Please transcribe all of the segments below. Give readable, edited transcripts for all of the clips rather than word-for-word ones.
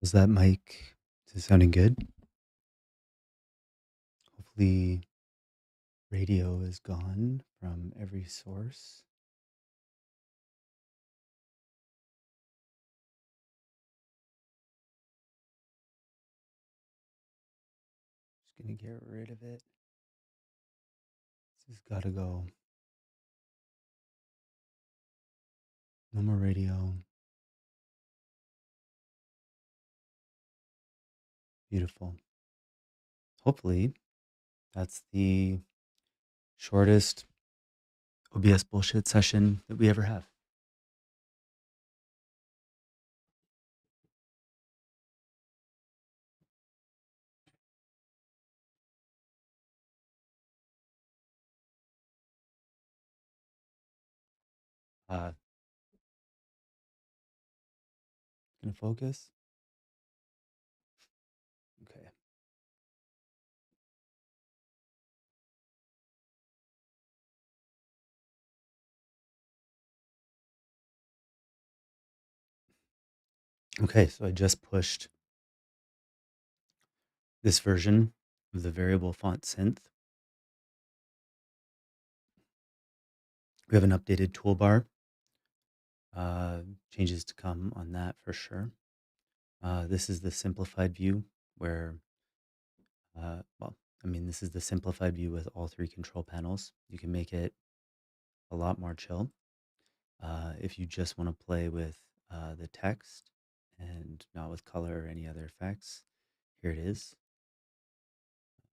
Was that mic is it sounding good? Hopefully radio is gone from every source. Just gonna get rid of it. This has gotta go. No more radio. Beautiful. Hopefully that's the shortest OBS bullshit session that we ever have. Uh gonna focus? Okay. Okay, so I just pushed this version of the variable font synth. We have an updated toolbar. Changes to come on that for sure. This is the simplified view where, this is the simplified view with all three control panels. You can make it a lot more chill. If you just want to play with the text and not with color or any other effects, here it is.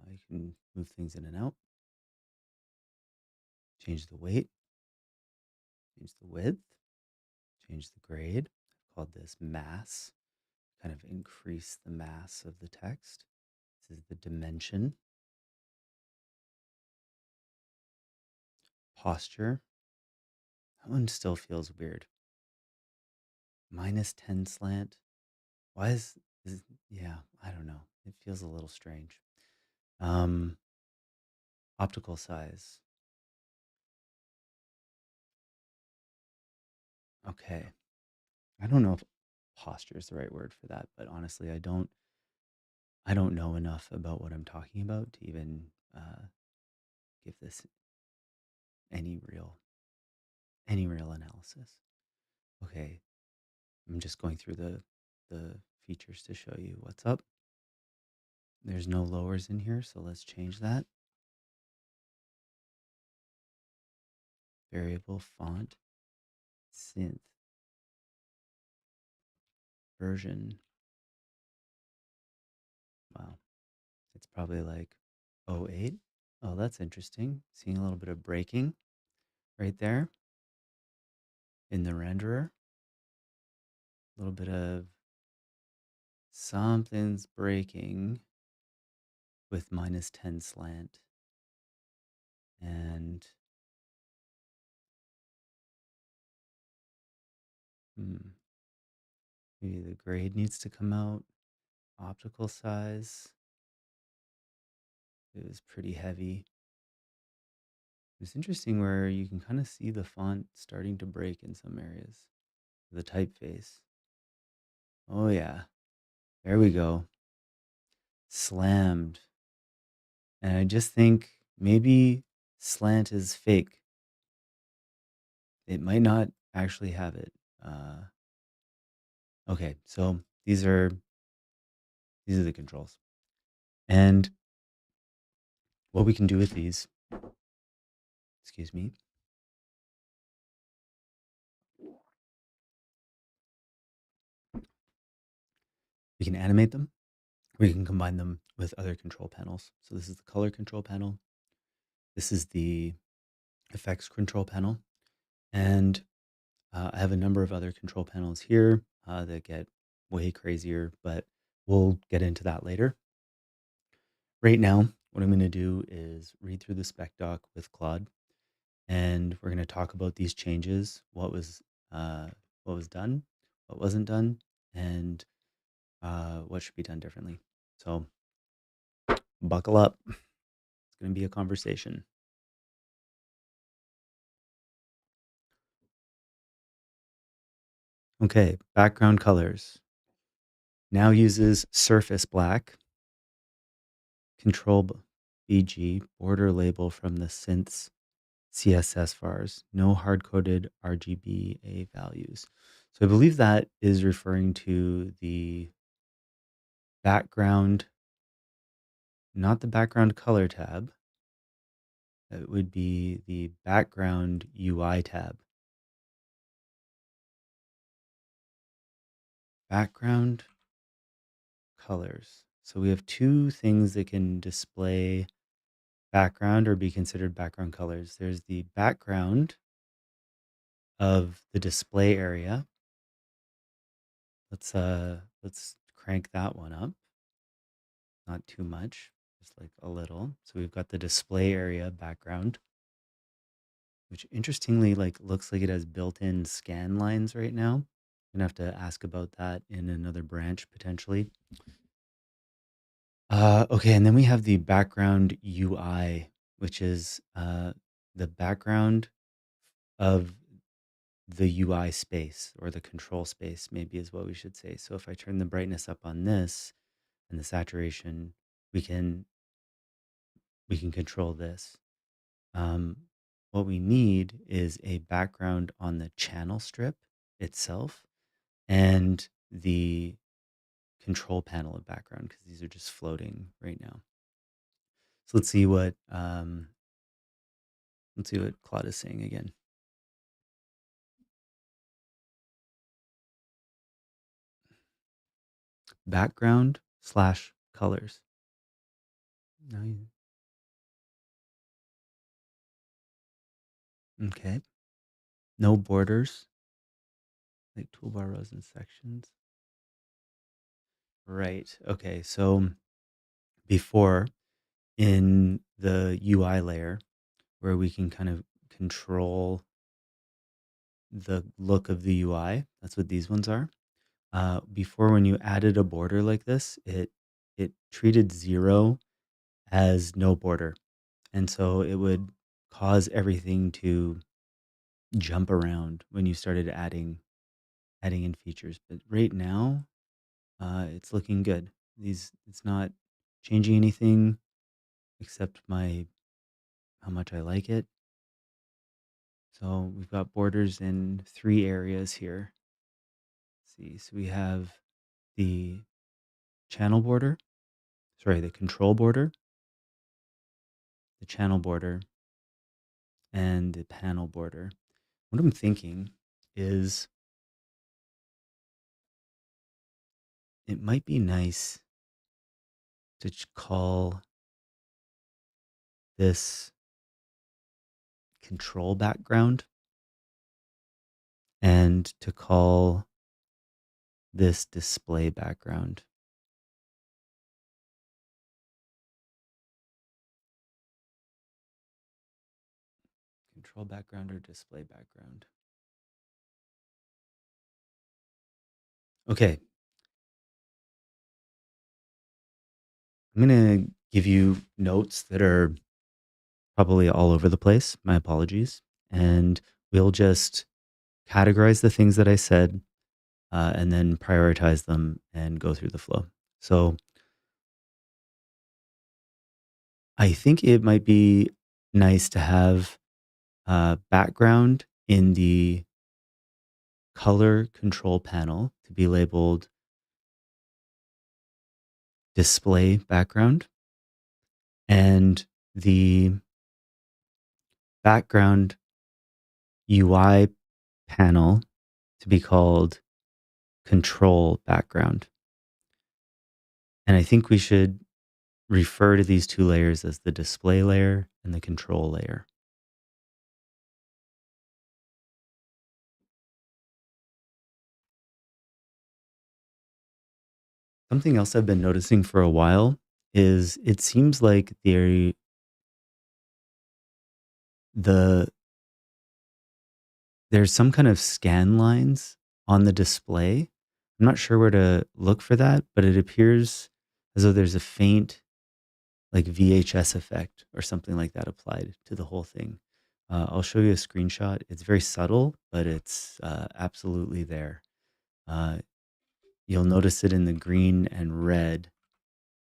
You can move things in and out, change the weight, change the width, change the grade. I've called this mass, kind of increase the mass of the text. This is the dimension, posture. That one still feels weird. -10 slant. Why is yeah, I don't know. It feels a little strange. Um, Optical size. Okay. I don't know if posture is the right word for that, but honestly, I don't know enough about what I'm talking about to even give this any real any real analysis. Okay, I'm just going through the features to show you what's up. There's no lowers in here, so let's change that. Variable font synth version. Wow, it's probably like '08. Oh, that's interesting. Seeing a little bit of breaking right there in the renderer. A little bit of something's breaking with -10 slant. And maybe the grade needs to come out. Optical size. It was pretty heavy. It's interesting where you can kind of see the font starting to break in some areas. The typeface. Oh yeah, there we go. Slammed. And I just think maybe slant is fake. It might not actually have it. Okay, so these are the controls. And what we can do with these, excuse me, we can animate them. We can combine them with other control panels. So this is the color control panel. This is the effects control panel. And I have a number of other control panels here that get way crazier, but we'll get into that later. Right now, what I'm going to do is read through the spec doc with Claude, and we're going to talk about these changes, uh, what was done, what wasn't done, and what should be done differently. So buckle up. It's going to be a conversation. Okay, background colors. now uses surface black, control BG, border label from the synths CSS vars, no hard-coded RGBA values. So I believe that is referring to the background, not the background color tab. It would be the background UI tab. Background colors. So we have two things that can display background or be considered background colors. There's the background of the display area. Let's crank that one up. Not too much, just like a little. So we've got the display area background, which interestingly looks like it has built-in scan lines right now. I'm gonna have to ask about that in another branch potentially. Okay, and then we have the background UI, which is the background of the UI space or the control space, maybe is what we should say. So if I turn the brightness up on this and the saturation, we can control this. Um, what we need is a background on the channel strip itself and the control panel of background because these are just floating right now. So let's see what Claude is saying again. Background slash colors. No, okay. No borders, like toolbar rows and sections. Right. Okay. So before in the UI layer, where we can kind of control the look of the UI, that's what these ones are. Before, when you added a border like this, it treated 0 as no border, and so it would cause everything to jump around when you started adding in features. But right now, it's looking good. It's not changing anything except how much I like it. So we've got borders in 3 areas here. Let's see, so we have the channel border, sorry, the control border, the channel border, and the panel border. What I'm thinking is it might be nice to call this control background and to call this display background. Control background or display background. Okay. I'm going to give you notes that are probably all over the place. My apologies. And we'll just categorize the things that I said and then prioritize them and go through the flow. So I think it might be nice to have background in the color control panel to be labeled display background, and the background UI panel to be called control background. And I think we should refer to these two layers as the display layer and the control layer. Something else I've been noticing for a while is it seems like the there's some kind of scan lines on the display. I'm not sure where to look for that, but it appears as though there's a faint like VHS effect or something like that applied to the whole thing. I'll show you a screenshot. It's very subtle, but it's absolutely there. Uh, You'll notice it in the green and red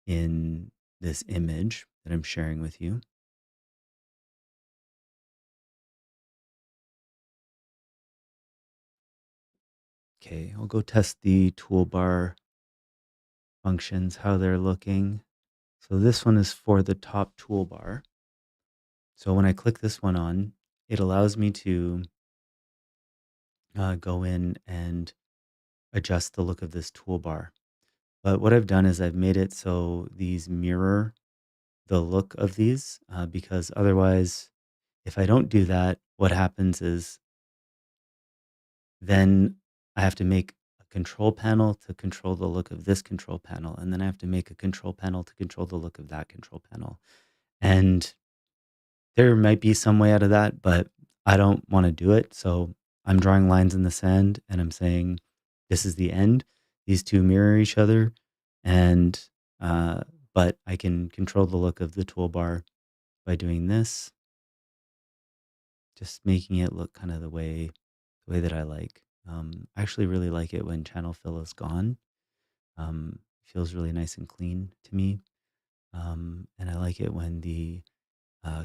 in this image that I'm sharing with you. Okay, I'll go test the toolbar functions, how they're looking. So this one is for the top toolbar. So when I click this one on, it allows me to go in and adjust the look of this toolbar. But what I've done is I've made it so these mirror the look of these, because otherwise, if I don't do that, what happens is then I have to make a control panel to control the look of this control panel, and then I have to make a control panel to control the look of that control panel. And there might be some way out of that, but I don't want to do it. So I'm drawing lines in the sand and I'm saying, this is the end. These two mirror each other. And, uh, but I can control the look of the toolbar by doing this, just making it look kind of the way that I like. I actually really like it when channel fill is gone. Feels really nice and clean to me. And I like it when the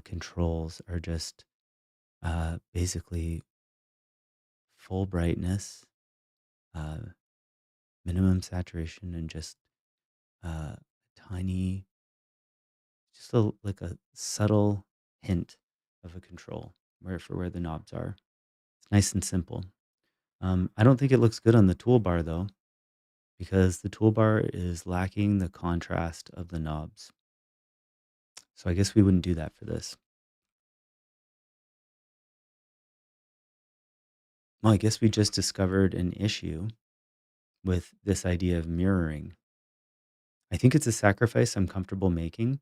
controls are just basically full brightness, uh, minimum saturation, and just uh, tiny, just like a subtle hint of a control where the knobs are. It's nice and simple. I don't think it looks good on the toolbar though, because the toolbar is lacking the contrast of the knobs. So I guess we wouldn't do that for this. Well, I guess we just discovered an issue with this idea of mirroring. I think it's a sacrifice I'm comfortable making.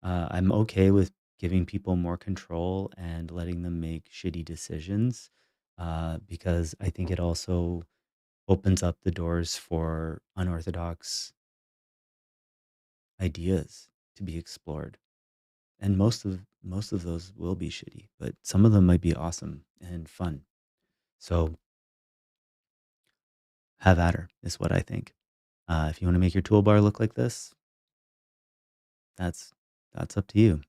I'm okay with giving people more control and letting them make shitty decisions, because I think it also opens up the doors for unorthodox ideas to be explored. And most of those will be shitty, but some of them might be awesome and fun. So have at her is what I think. If you want to make your toolbar look like this, that's that's up to you.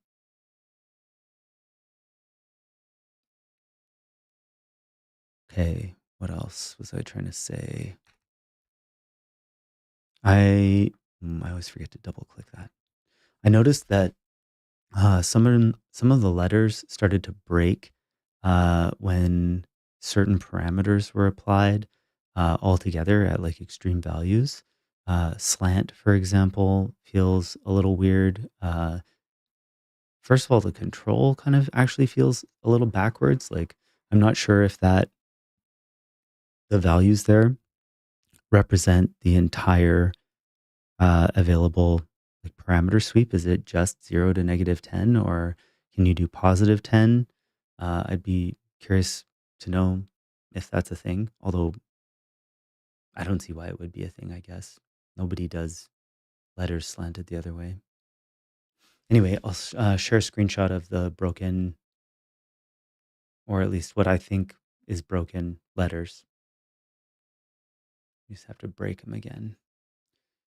Okay, what else was I trying to say? I I always forget to double click that. I noticed that some of the letters started to break when certain parameters were applied altogether at like extreme values. Slant, for example, feels a little weird. First of all, the control kind of actually feels a little backwards. Like I'm not sure if that the values there represent the entire available like parameter sweep? Is it just 0 to -10, or can you do +10? I'd be curious to know if that's a thing, although I don't see why it would be a thing, I guess. Nobody does letters slanted the other way. Anyway, I'll share a screenshot of the broken, or at least what I think is broken letters. You just have to break them again.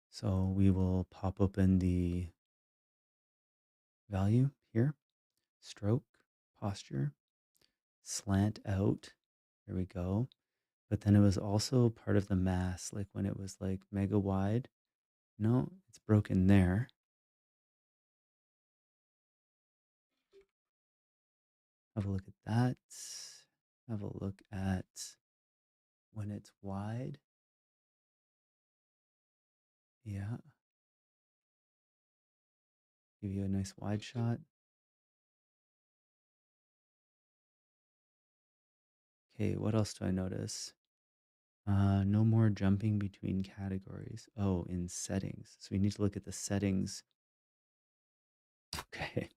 So we will pop open the value here, stroke, posture, slant out. There we go. But then it was also part of the mass, like when it was like mega wide. No, it's broken there. Have a look at that. Have a look at when it's wide. Yeah, give you a nice wide shot. Okay, what else do I notice? No more jumping between categories. Oh, in settings. So we need to look at the settings. Okay.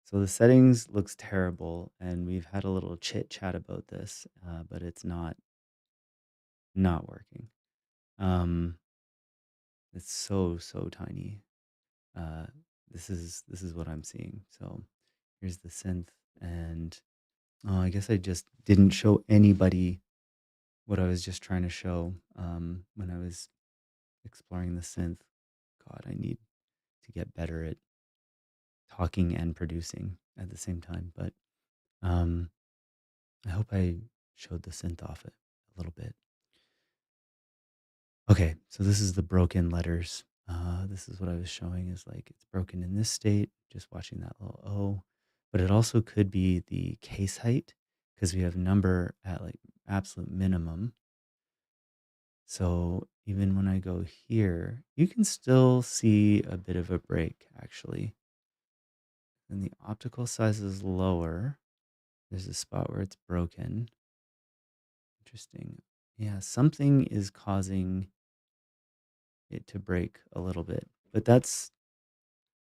So the settings looks terrible, and we've had a little chit chat about this, but it's not working. Um, it's so tiny. Uh, this is what I'm seeing. So here's the synth, and oh, I guess I just didn't show anybody what I was just trying to show when I was exploring the synth. God, I need to get better at talking and producing at the same time. But um, I hope I showed the synth off it a little bit. Okay, so this is the broken letters. This is what I was showing is like it's broken in this state, just watching that little O. But it also could be the case height because we have number at like absolute minimum. So even when I go here, you can still see a bit of a break actually. And the optical size is lower. There's a spot where it's broken. Interesting. Yeah, something is causing it to break a little bit. But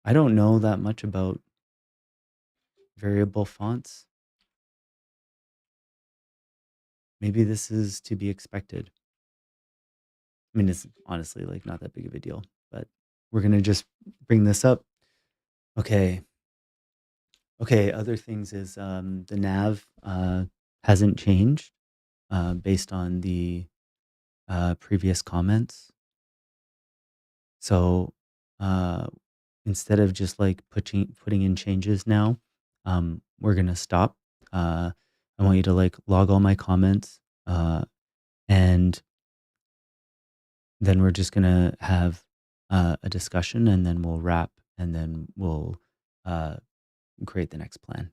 I don't know that much about variable fonts. Maybe this is to be expected. I mean, it's honestly like not that big of a deal, but we're going to just bring this up. Okay. Okay. Other things is the nav hasn't changed based on the previous comments. So uh, instead of just like putting in changes now, we're gonna stop. I want you to like log all my comments, and then we're just gonna have a discussion, and then we'll wrap, and then we'll uh, create the next plan.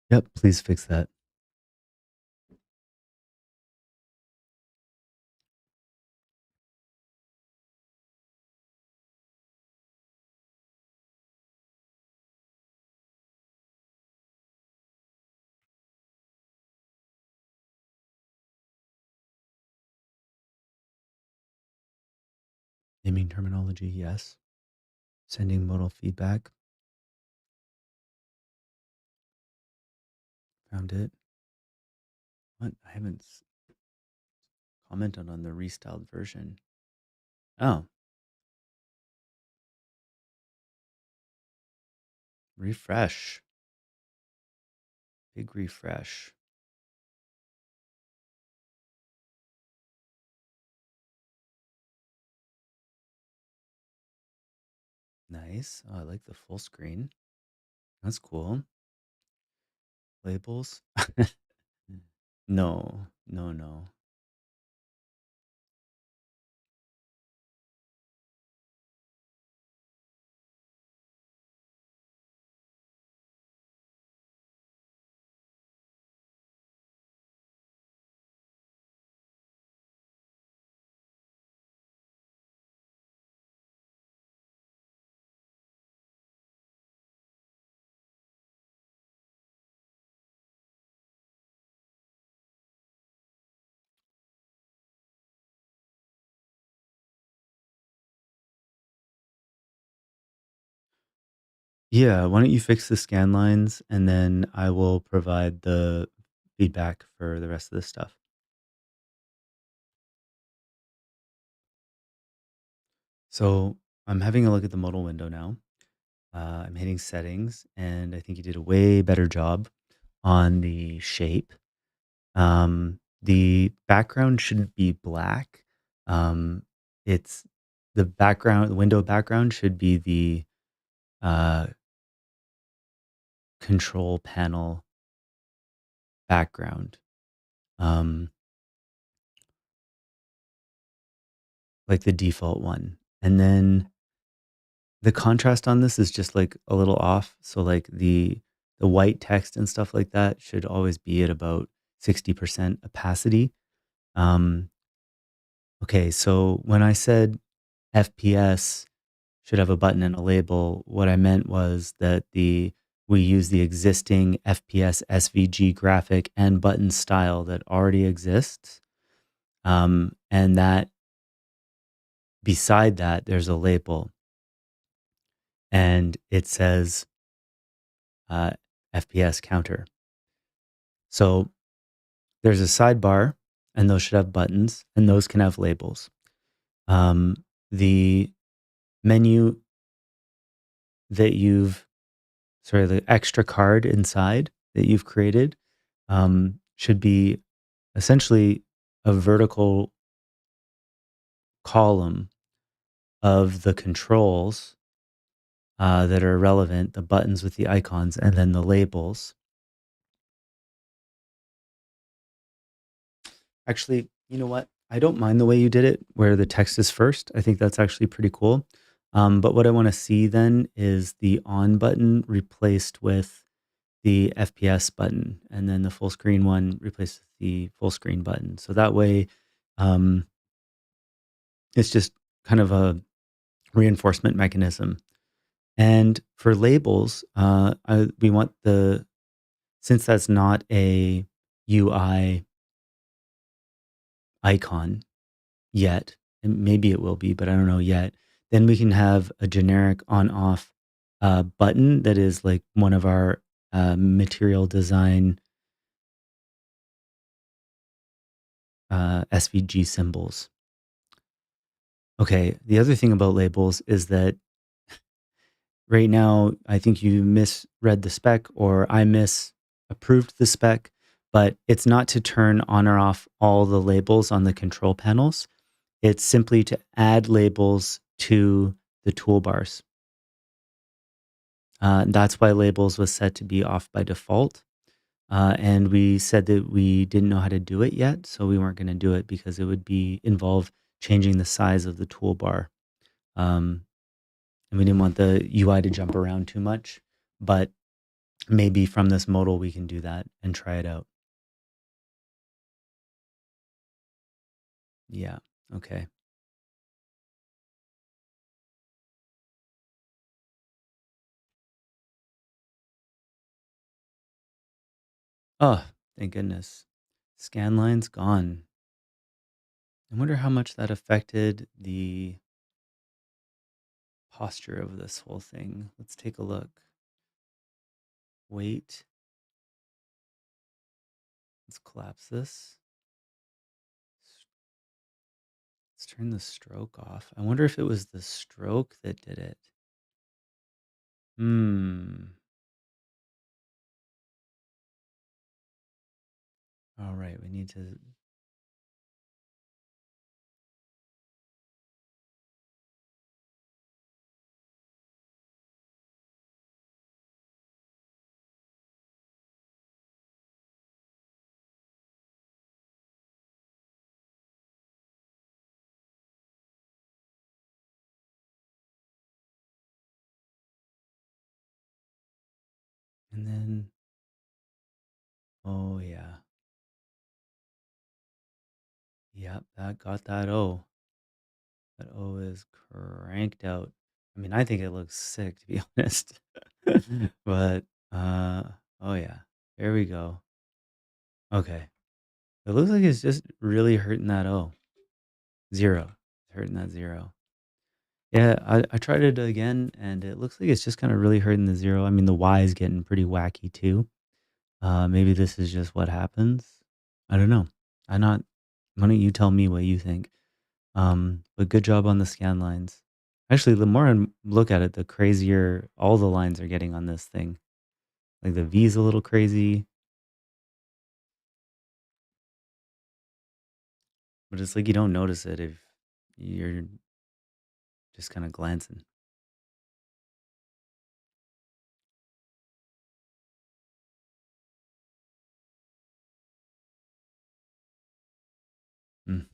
Yep, please fix that. Naming terminology, yes. Sending modal feedback, found it. What? I haven't commented on the restyled version. Oh, refresh. Big refresh. Nice. Oh, I like the full screen. That's cool. Labels? No, no, no. Yeah, why don't you fix the scan lines and then I will provide the feedback for the rest of the stuff. So I'm having a look at the modal window now. I'm hitting settings, and I think you did a way better job on the shape. The background shouldn't be black. It's the window background should be the uh, control panel background. Um, like the default one. And then the contrast on this is just like a little off. So like the white text and stuff like that should always be at about 60% opacity. Um, okay, so when I said FPS should have a button and a label, what I meant was that the we use the existing FPS SVG graphic and button style that already exists. And that beside that, there's a label and it says uh, FPS counter. So there's a sidebar, and those should have buttons, and those can have labels. The menu that the extra card inside that you've created should be essentially a vertical column of the controls that are relevant, the buttons with the icons, and then the labels. Actually, you know what? I don't mind the way you did it, where the text is first. I think that's actually pretty cool. But what I want to see then is the on button replaced with the FPS button, and then the full screen one replaced with the full screen button. So that way, um, it's just kind of a reinforcement mechanism. And for labels, we want since that's not a UI icon, yet, and maybe it will be, but I don't know yet, then we can have a generic on-off button that is like one of our material design SVG symbols. Okay, the other thing about labels is that right now, I think you misread the spec or I misapproved the spec, but it's not to turn on or off all the labels on the control panels. It's simply to add labels to the toolbars. That's why labels was set to be off by default. And we said that we didn't know how to do it yet, so we weren't going to do it because it would involve changing the size of the toolbar. Um, and we didn't want the UI to jump around too much. But maybe from this modal we can do that and try it out. Yeah. Okay. Oh, thank goodness. Scan line's gone. I wonder how much that affected the posture of this whole thing. Let's take a look. Wait. Let's collapse this. Let's turn the stroke off. I wonder if it was the stroke that did it. Hmm. All right, we need to. And then, oh yeah. Yep, that got that O. That O is cranked out. I mean, I think it looks sick to be honest. But uh oh yeah. There we go. Okay. It looks like it's just really hurting that O. Zero. It's hurting that zero. Yeah, I tried it again and it looks like it's just kind of really hurting the zero. I mean, the Y is getting pretty wacky too. Maybe this is just what happens. I don't know. I'm not Why don't you tell me what you think? But good job on the scan lines. Actually, the more I look at it, the crazier all the lines are getting on this thing. Like the V's a little crazy, but it's like you don't notice it if you're just kind of glancing. Mm.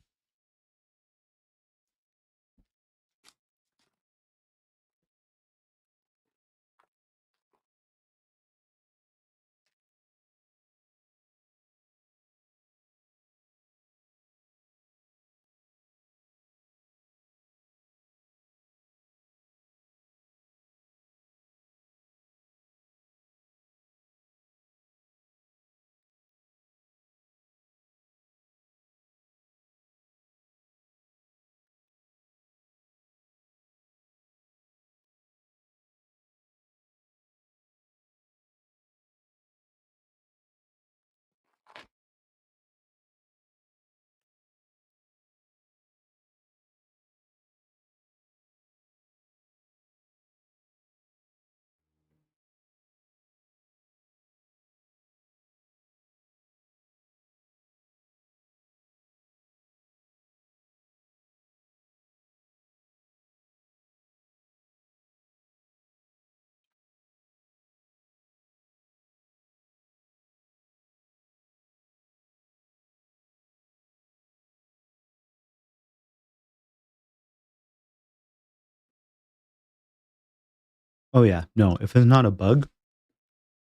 Oh, yeah. No, if it's not a bug,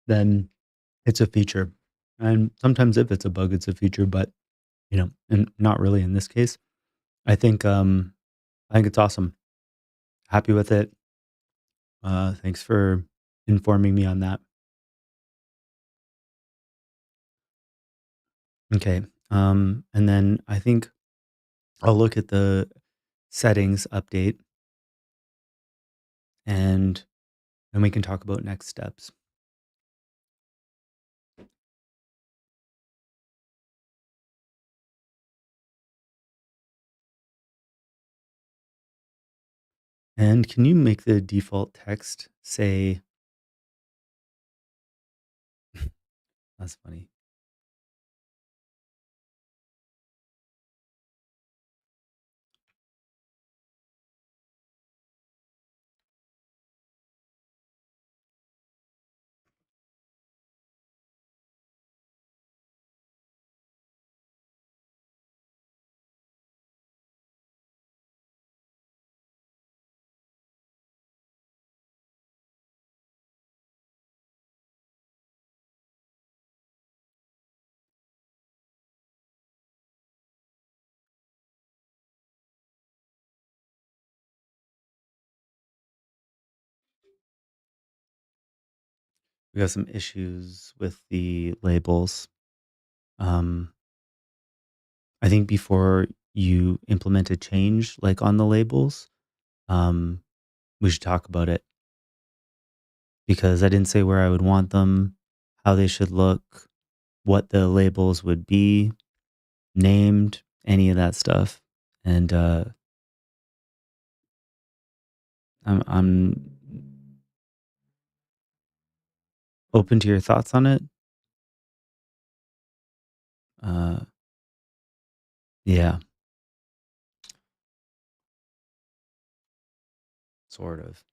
then it's a feature. And sometimes if it's a bug, it's a feature, but, and not really in this case. I think, I think it's awesome. Happy with it. Thanks for informing me on that. Okay. And then I think I'll look at the settings update and then we can talk about next steps. And can you make the default text say, that's funny. We got some issues with the labels. Um, I think before you implement a change like on the labels, um, we should talk about it because I didn't say where I would want them, how they should look, what the labels would be, named, any of that stuff. And I'm open to your thoughts on it. Uh, yeah, sort of.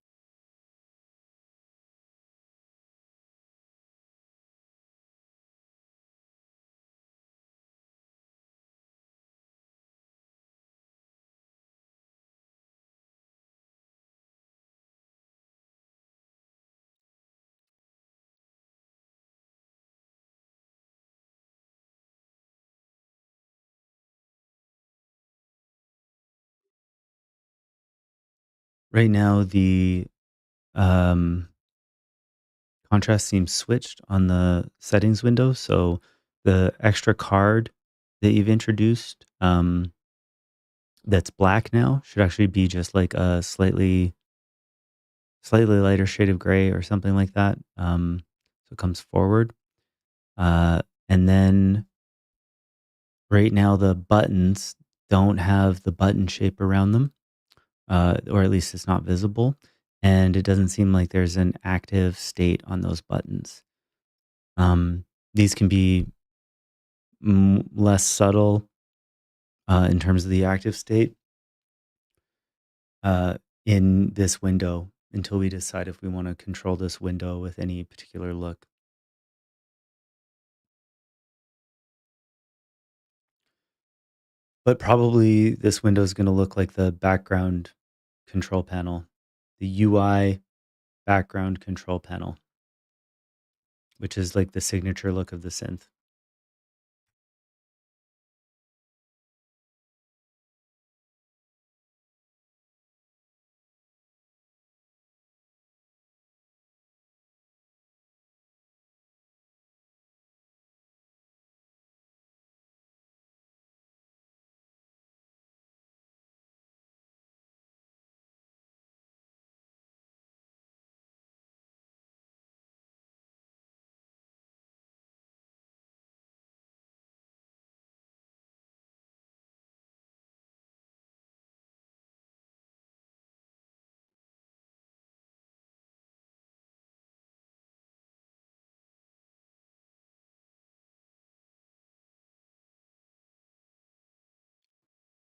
Right now, the um, contrast seems switched on the settings window. So the extra card that you've introduced, that's black now should actually be just like a slightly lighter shade of gray or something like that. So it comes forward. And then right now the buttons don't have the button shape around them, or at least it's not visible. And it doesn't seem like there's an active state on those buttons. These can be less subtle in terms of the active state in this window until we decide if we want to control this window with any particular look. But probably this window is gonna look like the background control panel, the UI background control panel, which is like the signature look of the synth.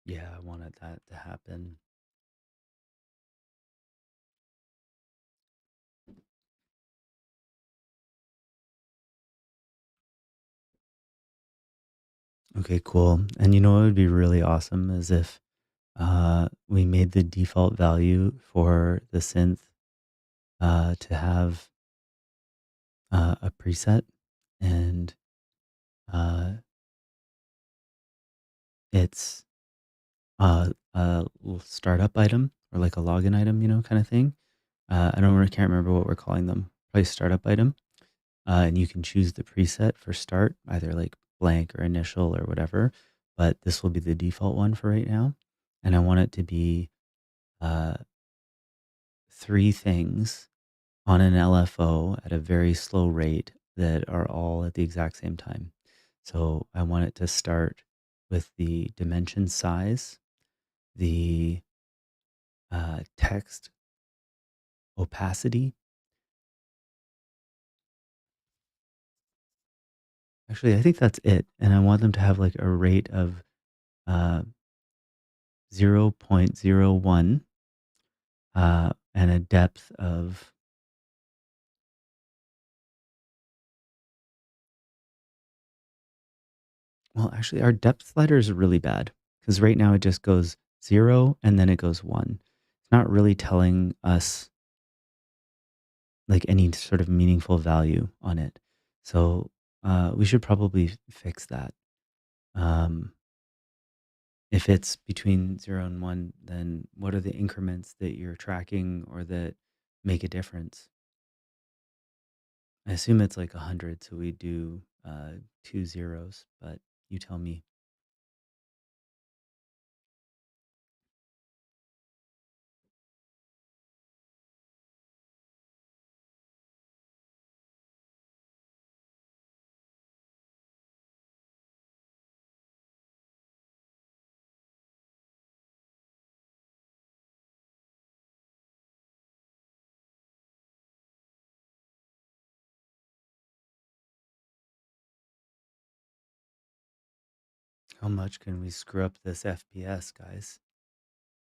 Yeah, I wanted that to happen. Okay, cool. And you know what would be really awesome is if we made the default value for the synth to have a preset, and uh, it's a little startup item or like a login item, kind of thing. I don't really can't remember what we're calling them. Probably startup item. And you can choose the preset for start, either like blank or initial or whatever. But this will be the default one for right now. And I want it to be uh, three things on an LFO at a very slow rate that are all at the exact same time. So I want it to start with the dimension size, the text opacity. Actually, I think that's it. And I want them to have like a rate of uh, 0.01 and a depth of, well, actually, our depth slider is really bad because right now it just goes 0 and then it goes 1. It's not really telling us like any sort of meaningful value on it. So we should probably fix that. Um, if it's between 0 and 1, then what are the increments that you're tracking or that make a difference? I assume it's like 100, so we do two zeros, but you tell me. How much can we screw up this FPS, guys?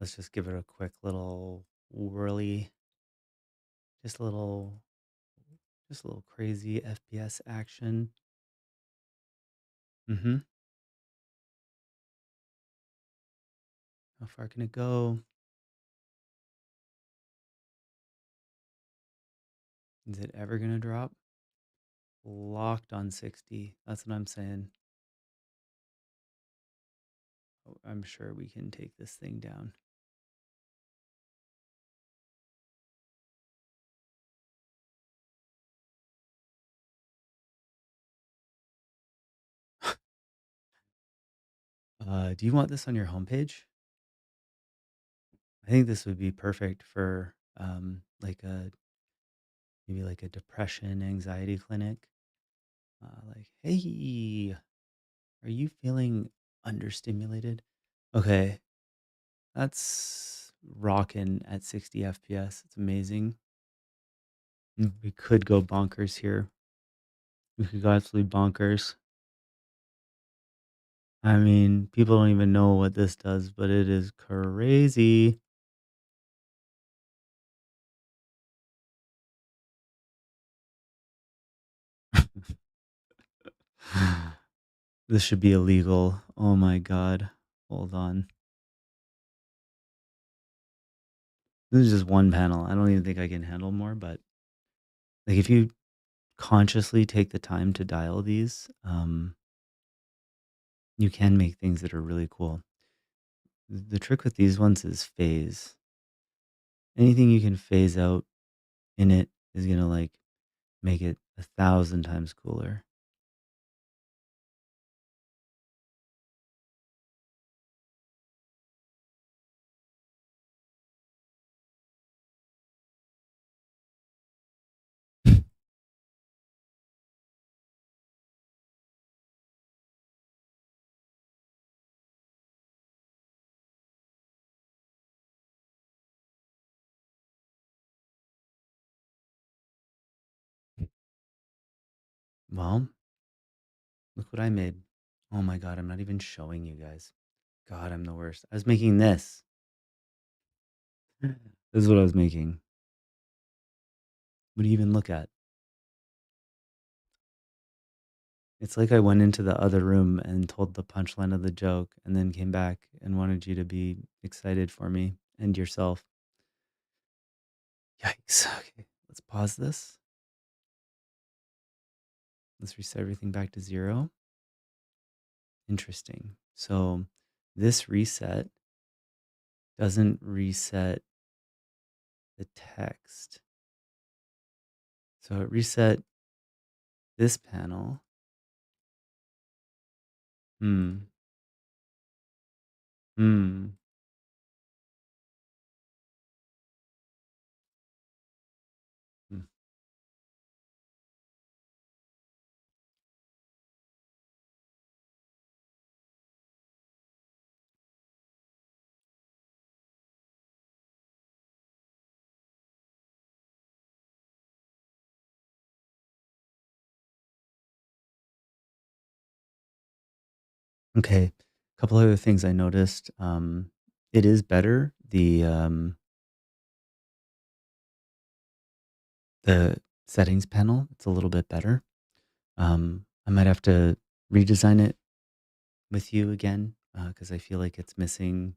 Let's just give it a quick little whirly, just a little, just a little crazy FPS action. Mm-hmm. How far can it go? Is it ever gonna drop? Locked on 60. That's what I'm saying. Oh, I'm sure we can take this thing down. Do you want this on your homepage? I think this would be perfect for like a maybe like a depression anxiety clinic. Like, hey, are you feeling understimulated? Okay, that's rocking at 60 FPS. It's amazing. We could go bonkers here. We could go absolutely bonkers. I mean, people don't even know what this does, but it is crazy. This should be illegal. Oh my God. Hold on. This is just one panel. I don't even think I can handle more, but like if you consciously take the time to dial these, you can make things that are really cool. The trick with these ones is phase. Anything you can phase out in it is gonna like make it 1,000 times cooler. Well, look what I made. Oh my god, I'm not even showing you guys. God, I'm the worst. I was making this. This is what I was making. What do you even look at? It's like I went into the other room and told the punchline of the joke and then came back and wanted you to be excited for me and yourself. Yikes. Okay, let's pause this. Let's reset everything back to 0. Interesting. So this reset doesn't reset the text. So it reset this panel. Hmm. Hmm. Hmm. Okay. A couple other things I noticed. It is better. The settings panel, it's a little bit better. I might have to redesign it with you again because I feel like it's missing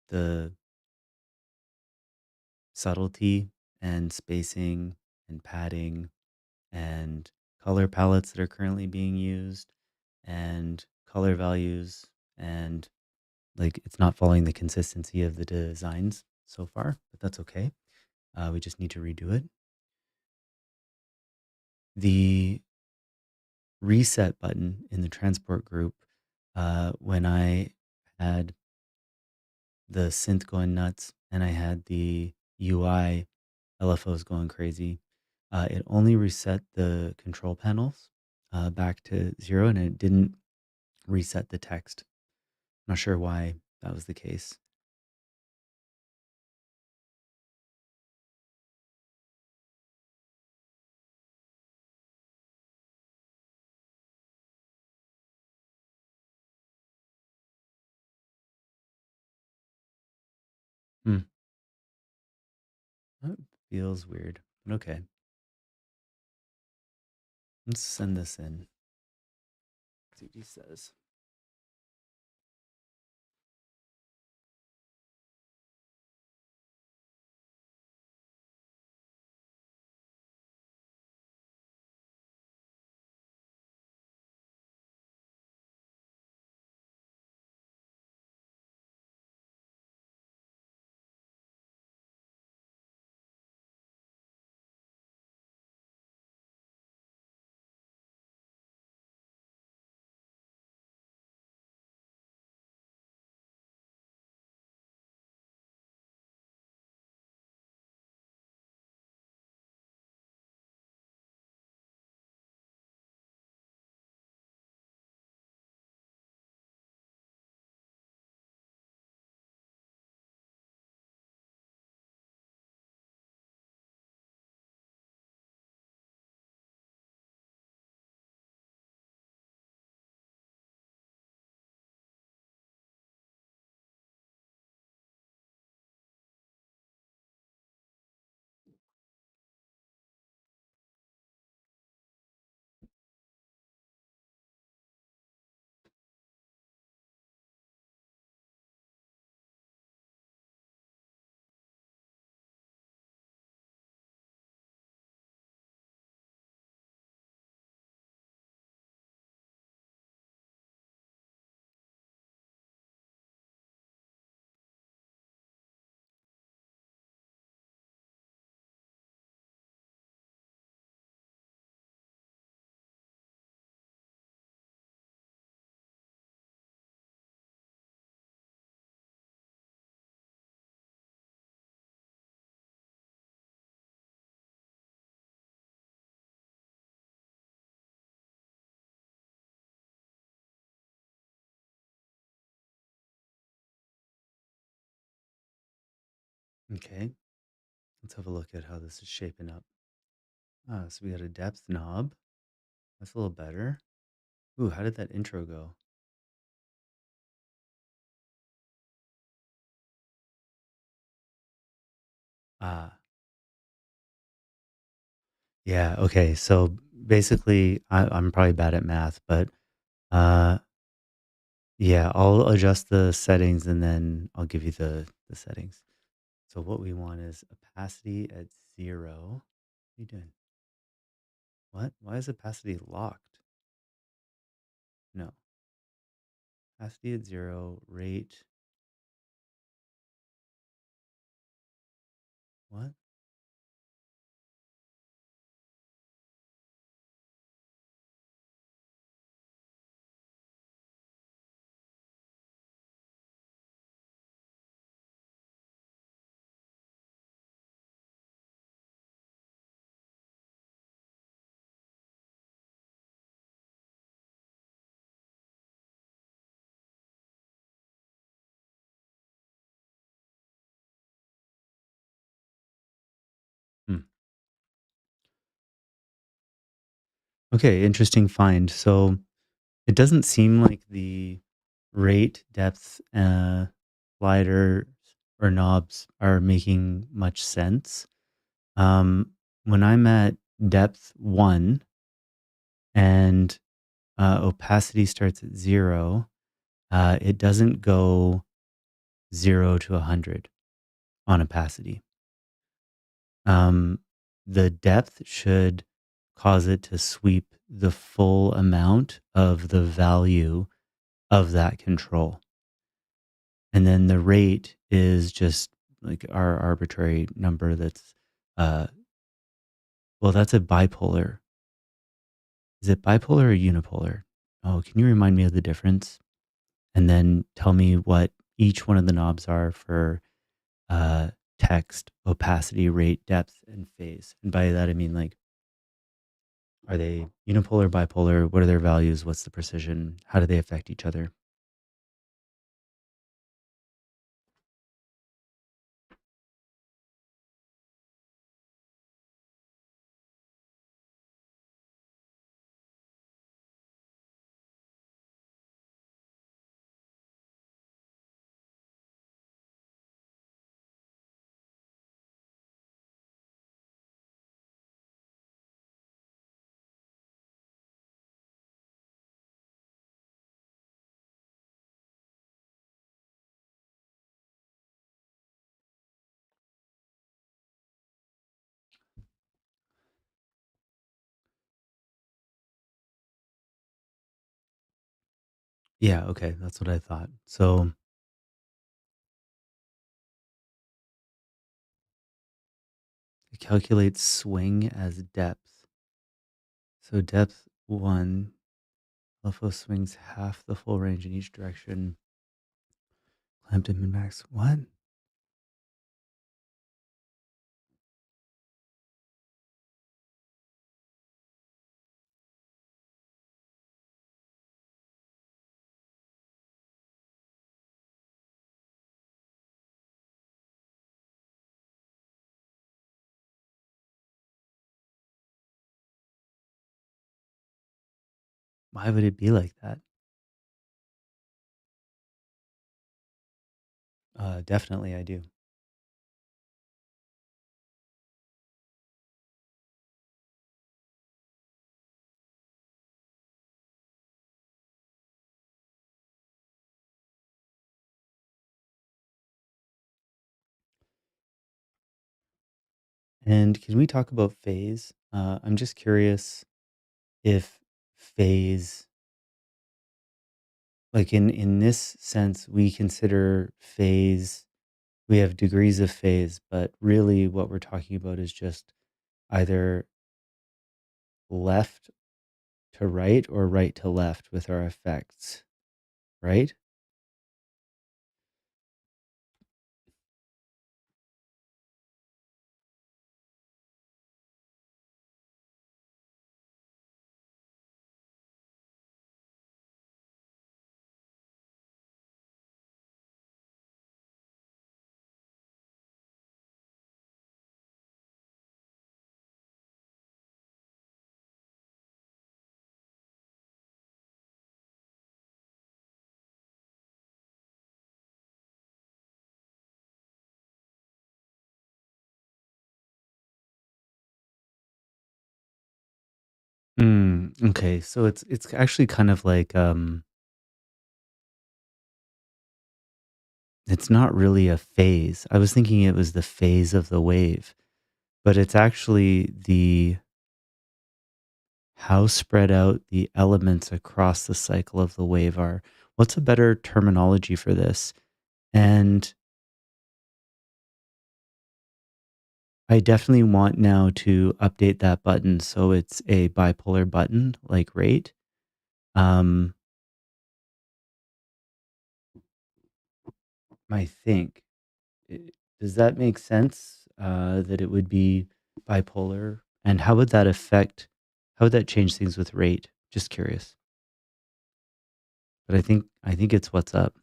the subtlety and spacing and padding and color palettes that are currently being used and color values and like it's not following the consistency of the designs so far, but that's okay. We just need to redo it. The reset button in the transport group, when I had the synth going nuts and I had the UI LFOs going crazy, it only reset the control panels back to 0 and it didn't reset the text. Not sure why that was the case. Hmm. That feels weird. But okay, let's send this in. See what he says. Okay, let's have a look at how this is shaping up. So we got a depth knob. That's a little better. Ooh, how did that intro go? Ah, yeah. Okay. So basically, I'm probably bad at math, but uh, yeah, I'll adjust the settings and then I'll give you the settings. So what we want is opacity at 0. What are you doing? What? Why is opacity locked? No. Opacity at 0. Rate. What? Hmm. Okay, interesting find. So it doesn't seem like the rate, depth, sliders or knobs are making much sense. Um, when I'm at depth 1 and opacity starts at 0, it doesn't go 0 to 100 on opacity. Um, the depth should cause it to sweep the full amount of the value of that control. And then the rate is just like our arbitrary number that's, uh, well, that's a bipolar. Is it bipolar or unipolar? Oh, can you remind me of the difference? And then tell me what each one of the knobs are for uh, text, opacity, rate, depth, and phase. And by that, I mean like, are they unipolar, bipolar? What are their values? What's the precision? How do they affect each other? Yeah, okay, that's what I thought. So it calculates swing as depth. So depth 1, LFO swings half the full range in each direction. Clamped in min max. What? Why would it be like that? Definitely, I do. And can we talk about phase? I'm just curious if phase, like in this sense, we consider phase, we have degrees of phase, but really what we're talking about is just either left to right or right to left with our effects, right? Okay, so it's actually kind of like, it's not really a phase. I was thinking it was the phase of the wave, but it's actually the how spread out the elements across the cycle of the wave are. What's a better terminology for this? And I definitely want now to update that button so it's a bipolar button like rate. Um, I think. I- Does that make sense? That it would be bipolar, and how would that change things with rate? Just curious. But I think it's what's up.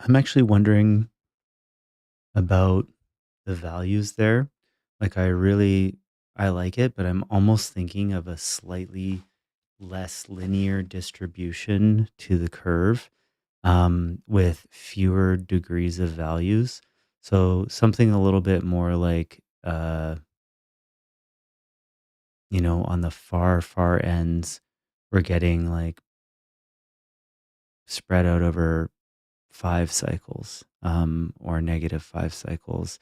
I'm actually wondering about the values there. Like I like it, but I'm almost thinking of a slightly less linear distribution to the curve, with fewer degrees of values. So something a little bit more like, on the far ends, we're getting like spread out over 5 cycles, or -5 cycles.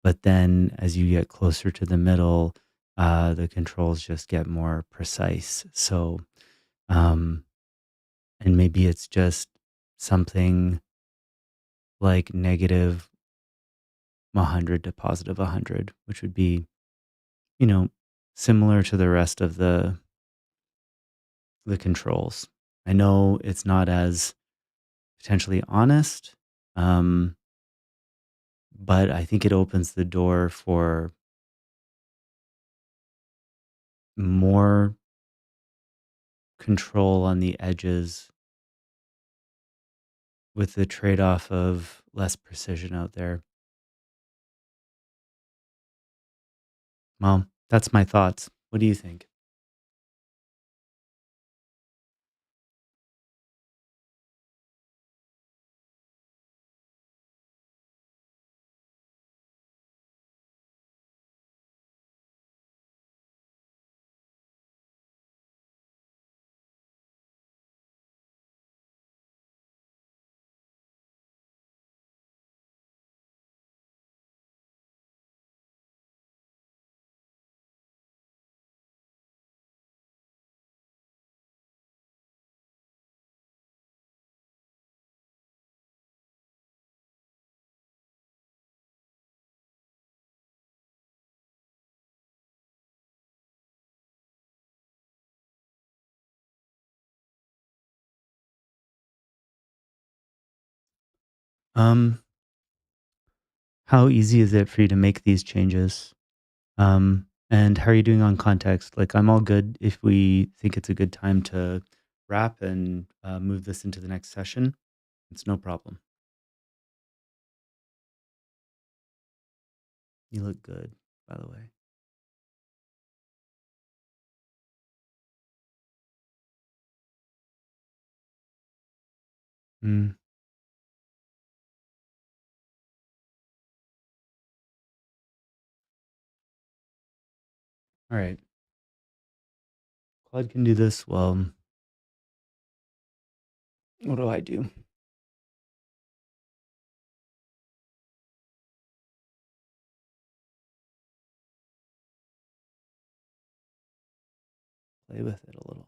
But then as you get closer to the middle, the controls just get more precise. So, um, and maybe it's just something like negative 100 to positive 100, which would be, you know, similar to the rest of the controls. I know it's not as potentially honest, um, but I think it opens the door for more control on the edges with the trade-off of less precision out there. Well, that's my thoughts. What do you think? Um, how easy is it for you to make these changes? And how are you doing on context? Like, I'm all good if we think it's a good time to wrap and move this into the next session. It's no problem. You look good, by the way. Mm, all right. Claude can do this. Well, what do I do? play with it a little.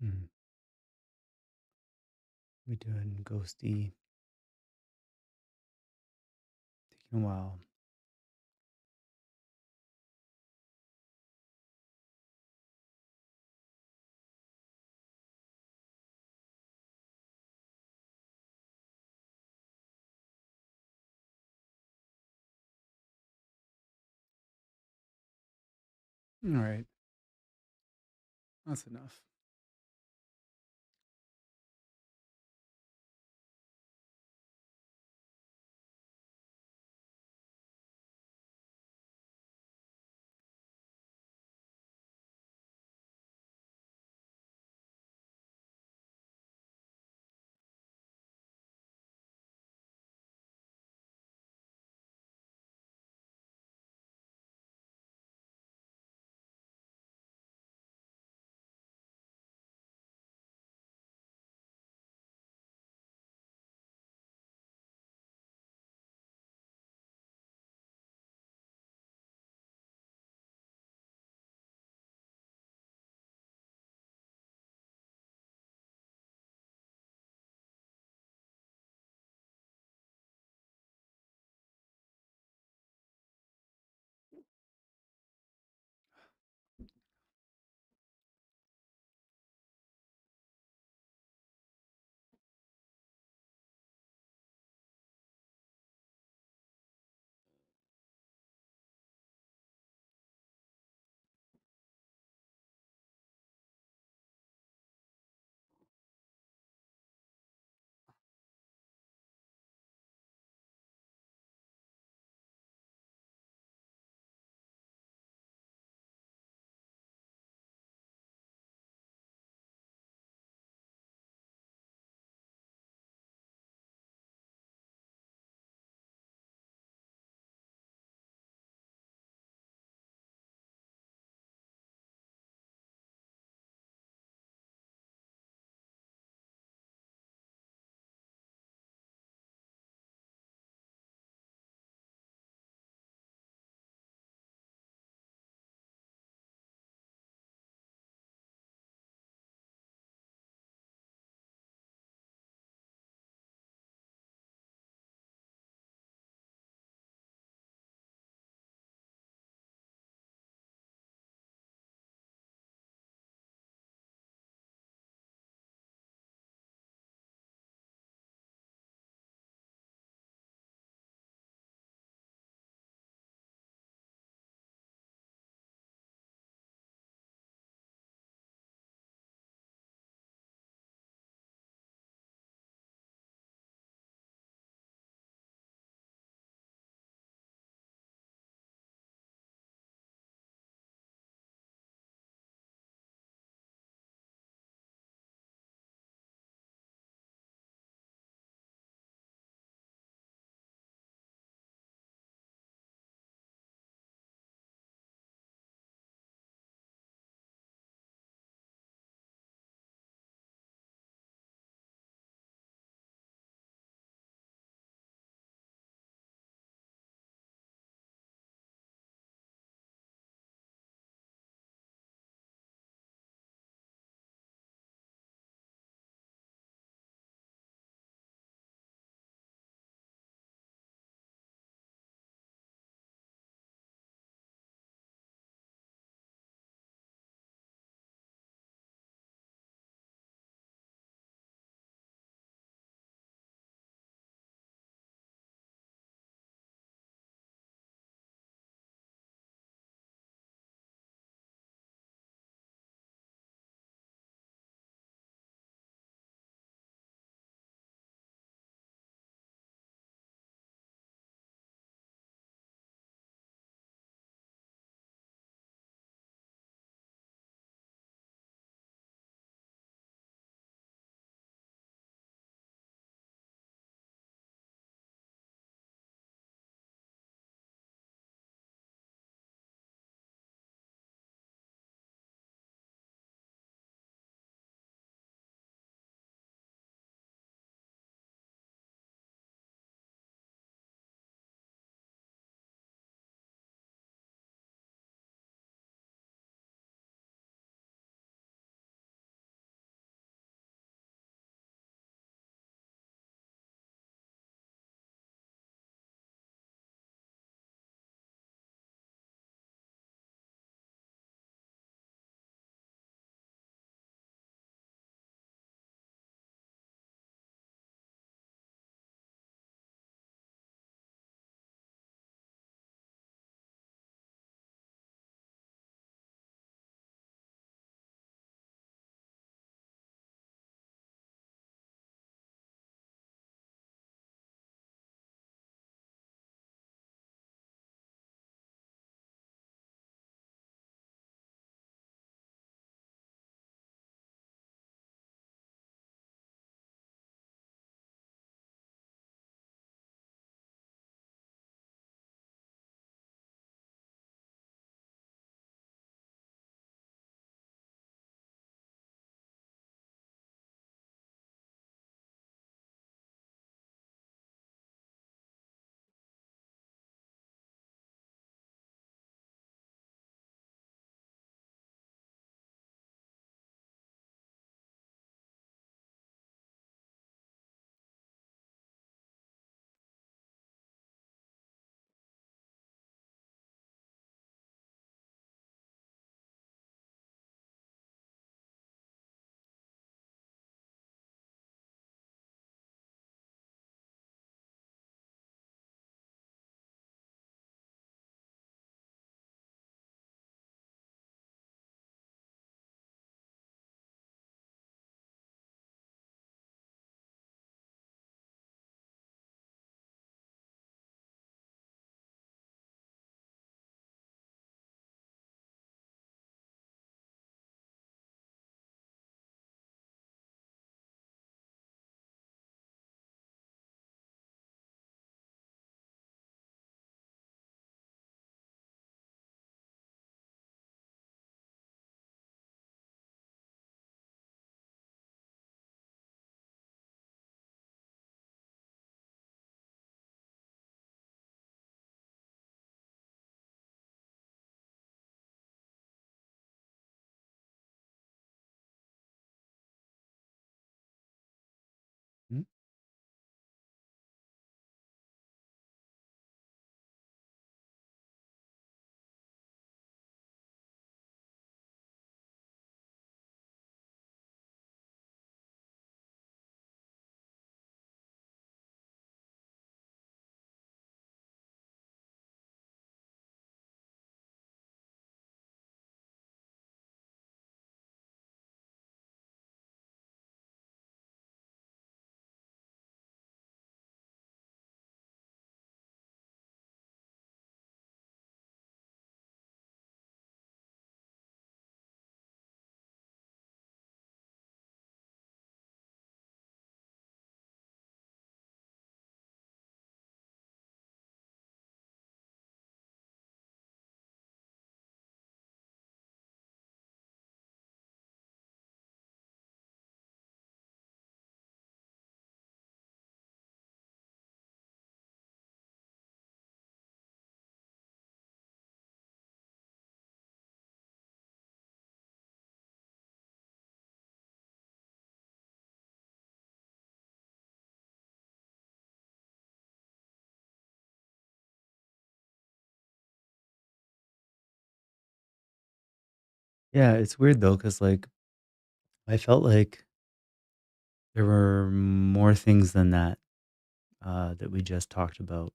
Mm. We doing ghosty, taking a while. All right, that's enough. Yeah, it's weird though, cause like, I felt like there were more things than that, that we just talked about.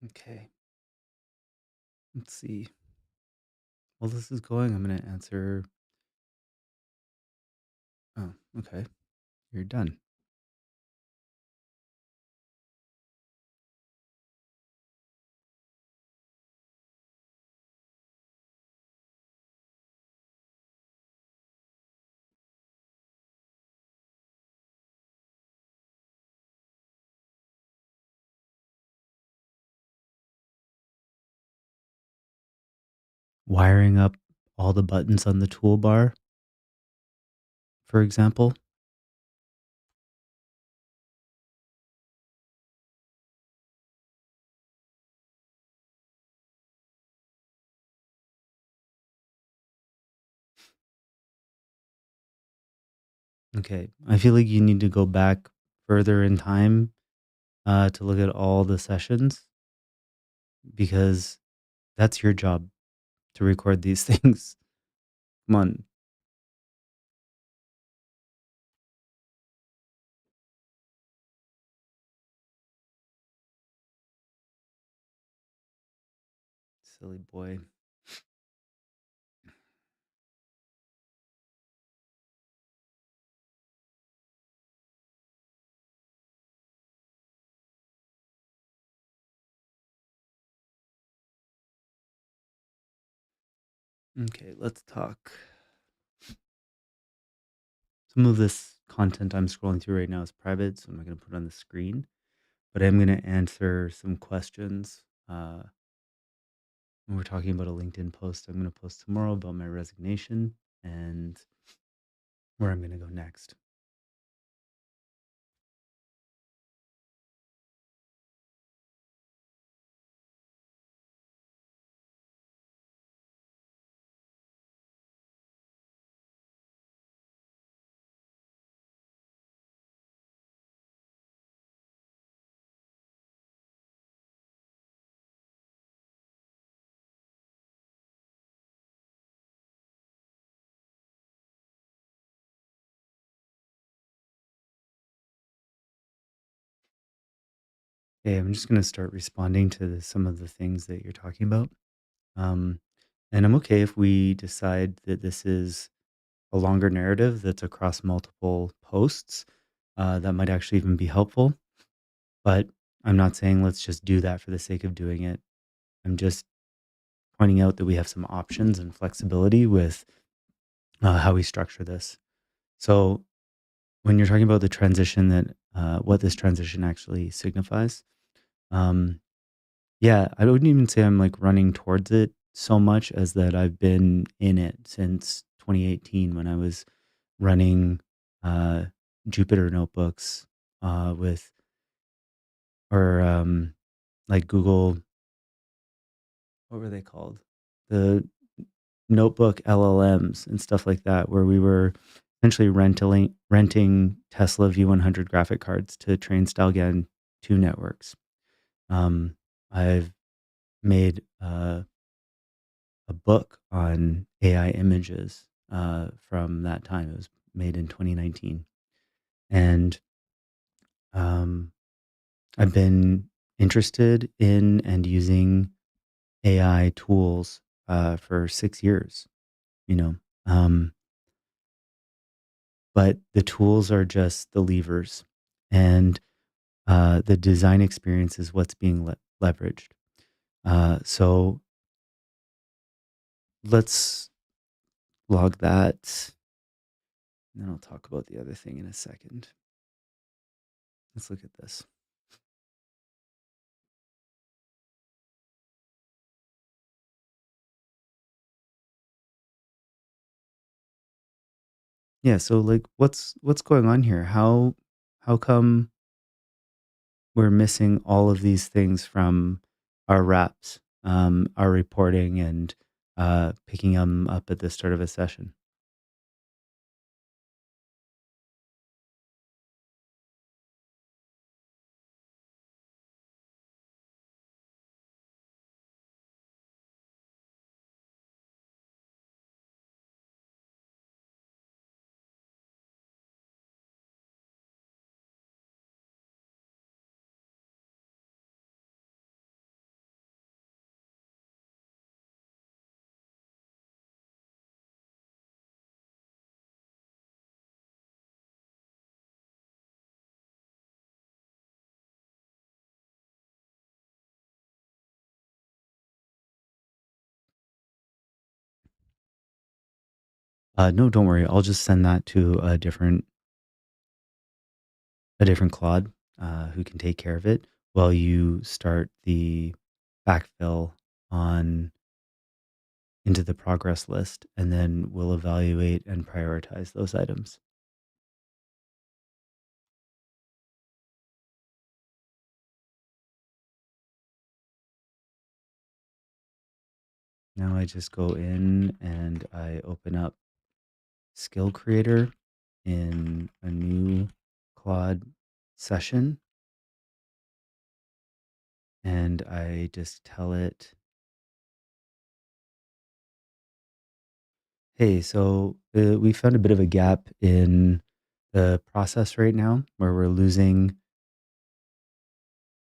Okay, let's see. While this is going, I'm gonna answer. Oh, okay, you're done. Wiring up all the buttons on the toolbar, for example. Okay, I feel like you need to go back further in time, to look at all the sessions because that's your job to record these things. Come on, silly boy. Okay, let's talk. Some of this content I'm scrolling through right now is private, so I'm not going to put it on the screen, but I'm going to answer some questions. When we're talking about a LinkedIn post I'm going to post tomorrow about my resignation and where I'm going to go next. Okay, I'm just going to start responding to some of the things that you're talking about. Um, and I'm okay if we decide that this is a longer narrative that's across multiple posts. That might actually even be helpful. But I'm not saying let's just do that for the sake of doing it. I'm just pointing out that we have some options and flexibility with how we structure this. So when you're talking about the transition that what this transition actually signifies, um, yeah, I wouldn't even say I'm like running towards it so much as that I've been in it since 2018 when I was running uh, Jupyter notebooks with or like Google, what were they called? The notebook LLMs and stuff like that, where we were essentially renting Tesla V100 graphic cards to train Stallion 2 networks. I've made a book on AI images from that time. It was made in 2019. And Um, I've been interested in and using AI tools for 6 years, you know, um, but the tools are just the levers, and the design experience is what's being leveraged. So let's log that, and then I'll talk about the other thing in a second. Let's look at this. Yeah, so like what's going on here? How come we're missing all of these things from our reps, our reporting and picking them up at the start of a session? No, don't worry. I'll just send that to a different Claude who can take care of it while you start the backfill on into the progress list, and then we'll evaluate and prioritize those items. Now I just go in and I open up Skill Creator in a new Claude session, and I just tell it, hey, so we found a bit of a gap in the process right now where we're losing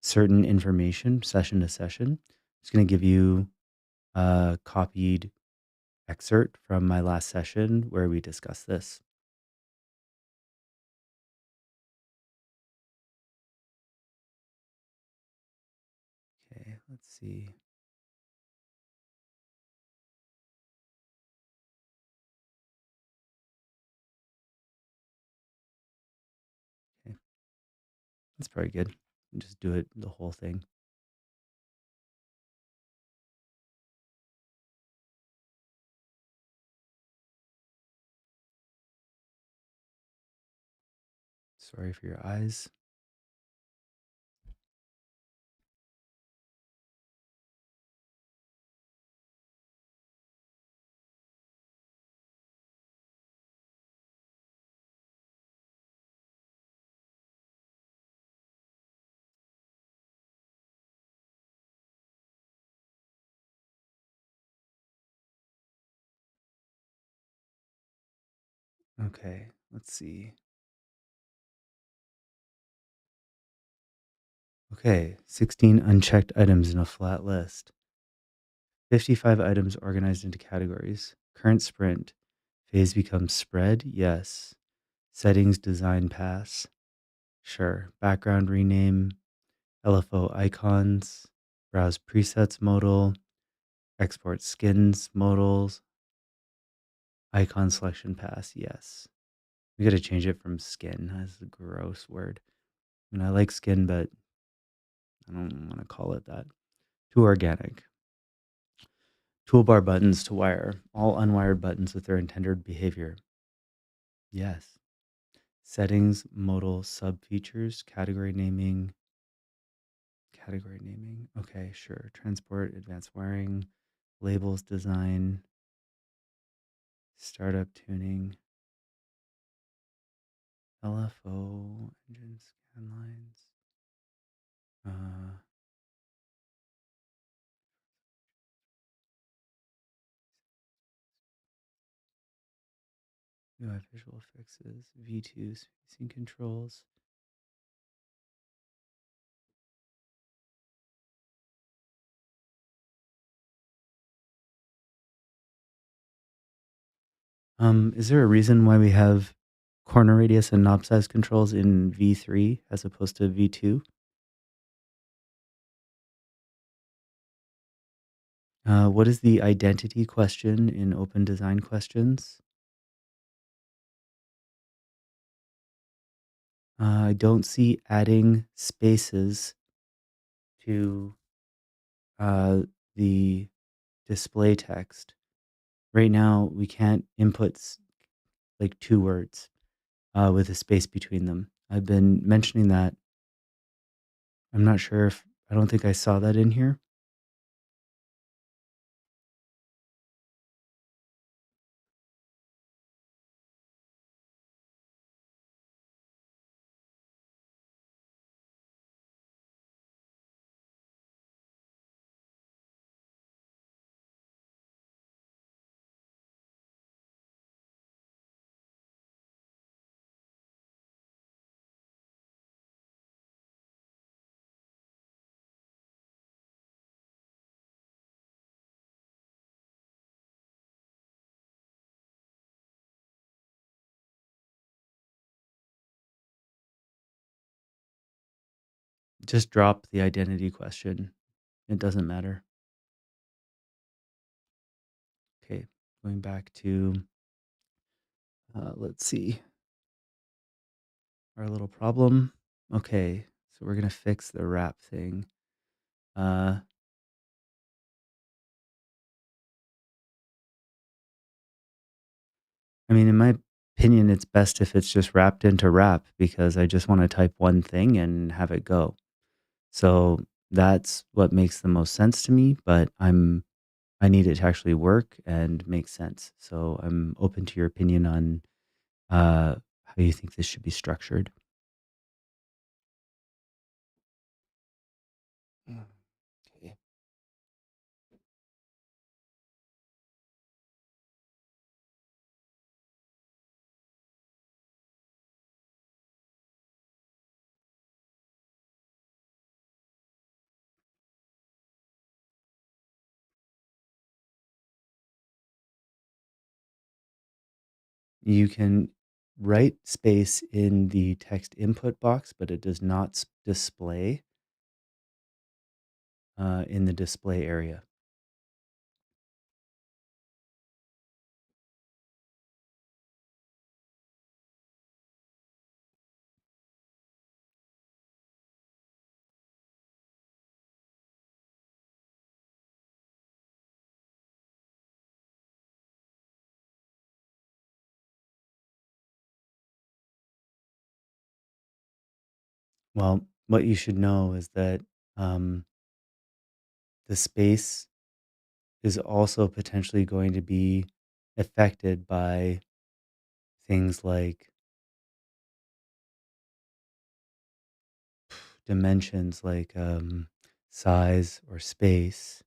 certain information session to session. It's going to give you a copied excerpt from my last session where we discussed this. Okay, let's see. Okay, that's probably good. Just do it the whole thing. Sorry for your eyes. Okay, let's see. Okay, 16 unchecked items in a flat list. 55 items organized into categories. Current sprint. Phase becomes spread. Yes. Settings design pass. Sure. Background rename. LFO icons. Browse presets modal. Export skins modals. Icon selection pass. Yes. We got to change it from skin. That's a gross word. And I like skin, but I don't want to call it that. Too organic. Toolbar buttons to wire. All unwired buttons with their intended behavior. Yes. Settings, modal sub features, category naming. Category naming. Okay, sure. Transport, advanced wiring, labels design, startup tuning, LFO, engine scan lines. Uh, UI visual fixes, V2 spacing controls. Is there a reason why we have corner radius and knob size controls in V3 as opposed to V2? What is the identity question in open design questions? I don't see adding spaces to uh, the display text. Right now, we can't input like two words with a space between them. I've been mentioning that. I'm not sure if I don't think I saw that in here. Just drop the identity question. It doesn't matter. Okay, going back to let's see our little problem. Okay, so we're gonna fix the wrap thing. Uh, I mean, in my opinion, it's best if it's just wrapped into wrap because I just want to type one thing and have it go. So that's what makes the most sense to me. But I need it to actually work and make sense. So I'm open to your opinion on how you think this should be structured. Mm, okay. You can write space in the text input box, but it does not display in the display area. Well, what you should know is that um, the space is also potentially going to be affected by things like dimensions, like size or space,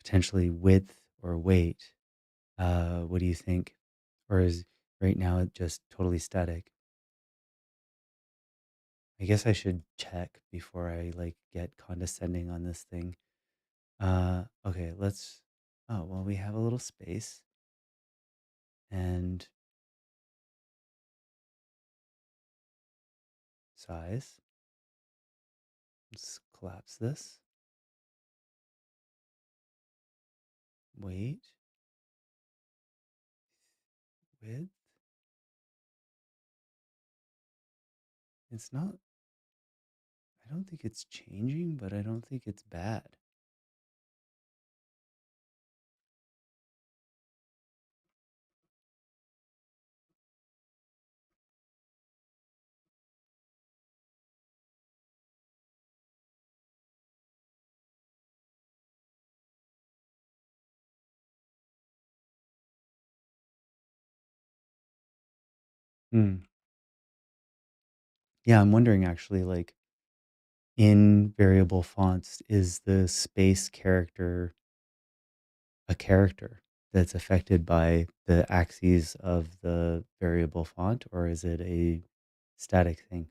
potentially width or weight. What do you think? Or is right now it just totally static? I guess I should check before I like get condescending on this thing. Okay, let's. Oh, well, we have a little space and size. Let's collapse this. Weight, width. It's not. I don't think it's changing, but I don't think it's bad. Hmm. Yeah, I'm wondering actually, like in variable fonts, is the space character a character that's affected by the axes of the variable font, or is it a static thing?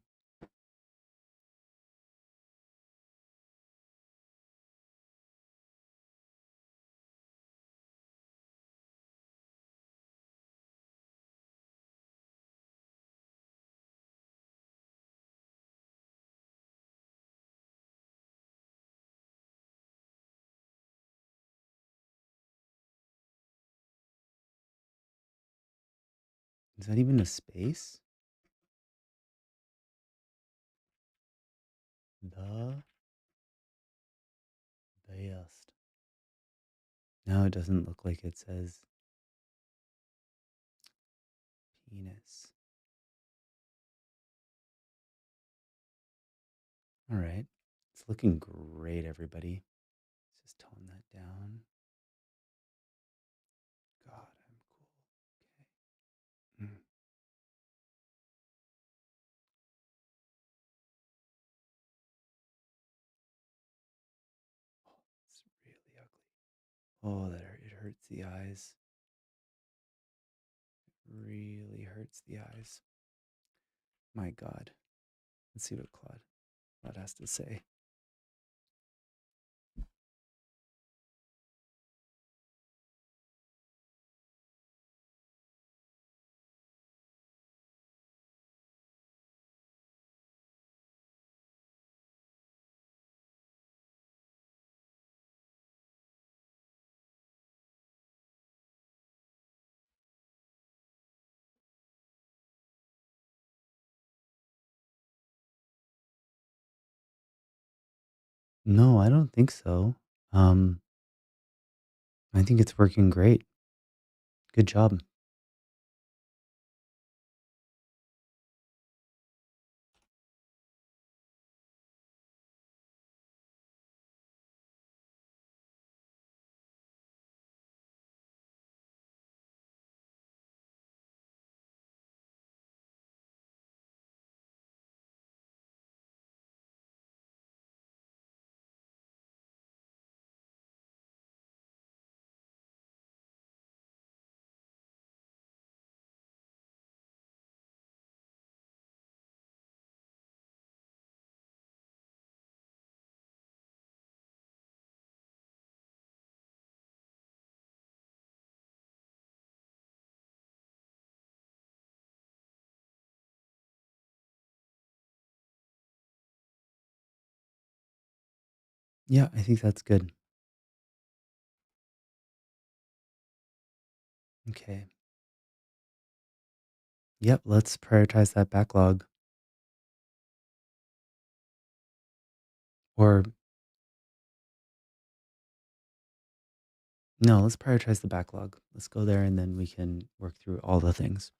Is that even a space? The best. No, it doesn't look like it says penis. All right. It's looking great, everybody. Let's just tone that down. God, I'm cool. Okay. Oh, it's really ugly. Oh, it hurts the eyes. It really hurts the eyes. My God. Let's see what Claude has to say. No, I don't think so. Um, I think it's working great. Good job. Yeah, I think that's good. Okay. Yep, let's prioritize that backlog. Or no, let's prioritize the backlog. Let's go there and then we can work through all the things.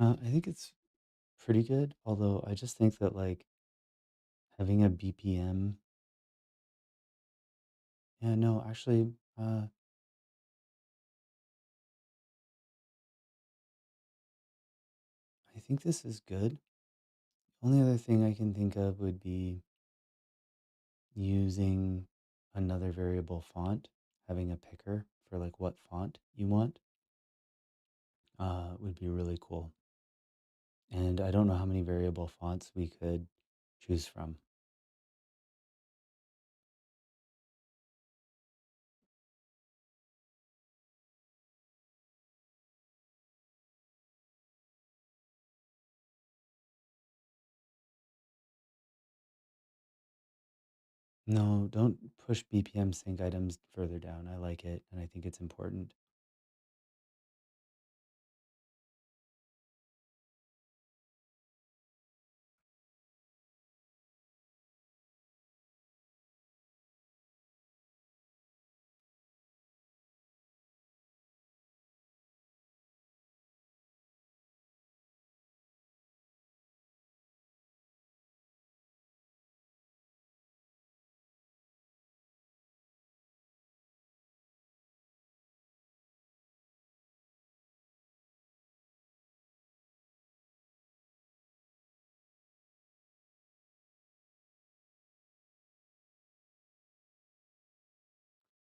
I think it's pretty good, although I just think that like having a BPM, yeah, no, actually, I think this is good. Only other thing I can think of would be using another variable font, having a picker for like what font you want, would be really cool. And I don't know how many variable fonts we could choose from. No, don't push BPM sync items further down. I like it, and I think it's important.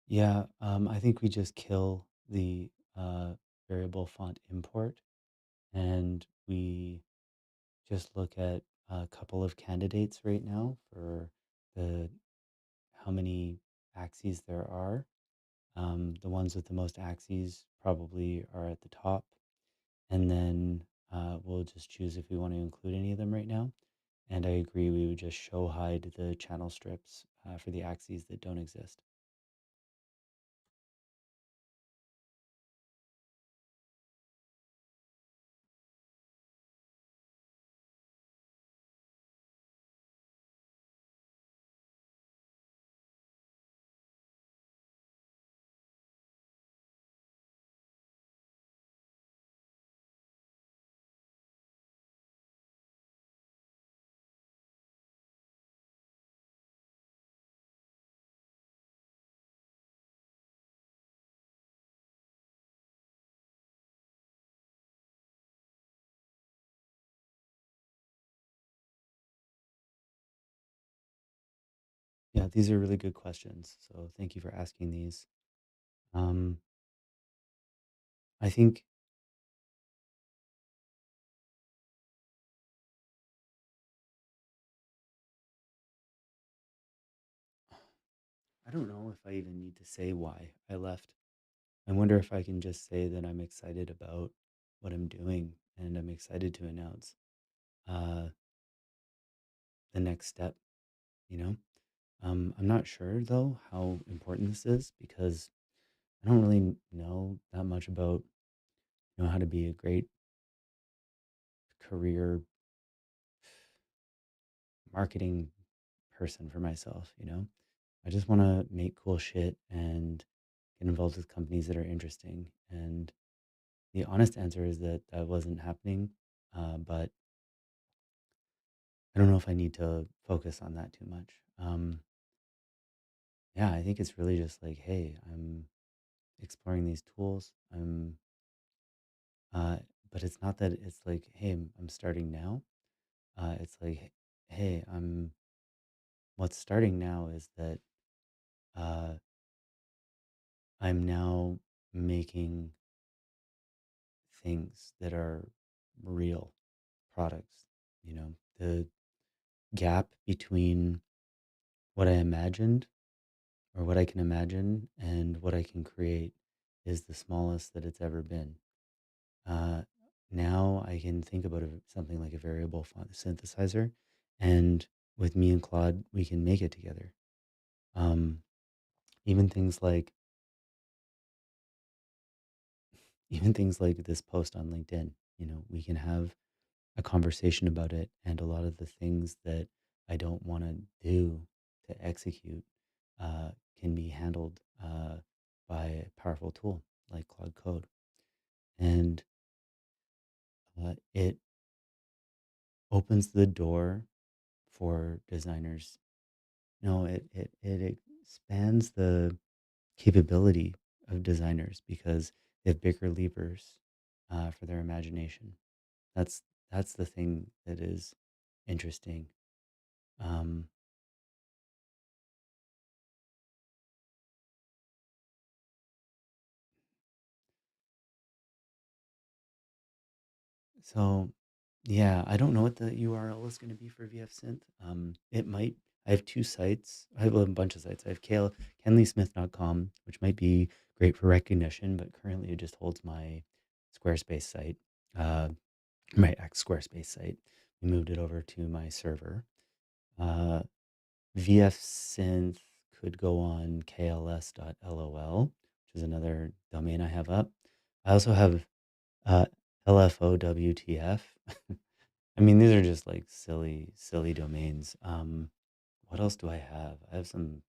Yeah, I think we just kill the variable font import and we just look at a couple of candidates right now for the how many axes there are. The ones with the most axes probably are at the top, and then we'll just choose if we want to include any of them right now. And I agree, we would just show hide the channel strips for the axes that don't exist. Yeah, these are really good questions. So thank you for asking these. Um, I think I don't know if I even need to say why I left. I wonder if I can just say that I'm excited about what I'm doing and I'm excited to announce uh, the next step, you know? I'm not sure though how important this is because I don't really know that much about, how to be a great career marketing person for myself, you know? I just want to make cool shit and get involved with companies that are interesting. And the honest answer is that that wasn't happening. But I don't know if I need to focus on that too much. Yeah, I think it's really just like, hey, I'm exploring these tools. Uh, but it's not that it's like, hey, I'm starting now. It's like, hey, what's starting now is that uh, I'm now making things that are real products. The gap between what I imagined or what I can imagine and what I can create is the smallest that it's ever been. Uh, Now I can think about something like a variable font synthesizer, and with me and Claude, we can make it together. Um, even things like even things like this post on LinkedIn. We can have a conversation about it, and a lot of the things that I don't want to do to execute uh, can be handled by a powerful tool like Claude Code. And It opens the door for designers. No, it expands the capability of designers because they have bigger levers for their imagination. That's that's the thing that is interesting. Um, so yeah, I don't know what the URL is going to be for VF Synth. It might. I have two sites. I have a bunch of sites. I have kenleysmith.com, which might be great for recognition, but currently it just holds my Squarespace site, uh, my ex Squarespace site. We moved it over to my server. Uh, VF Synth could go on kls.lol, which is another domain I have up. I also have uh, LFOWTF. I mean, these are just like silly domains. What else do I have? I have some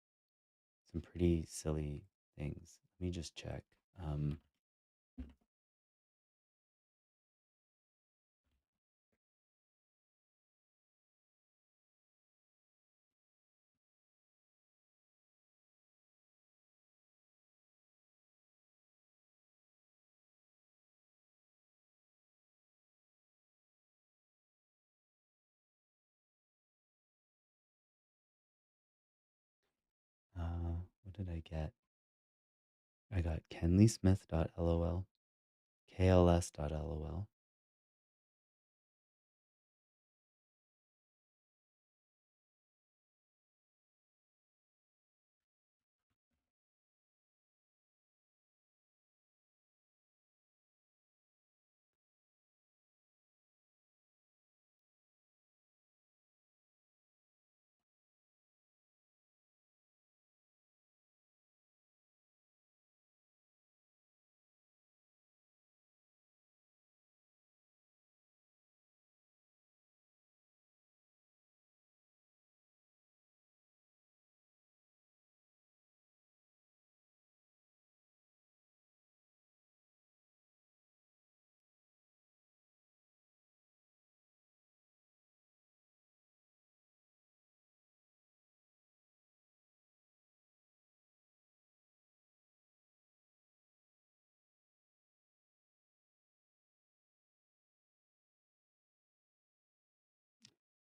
pretty silly things. Let me just check. Um, what did I get? I got kenleysmith.lol, kls.lol.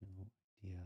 No idea.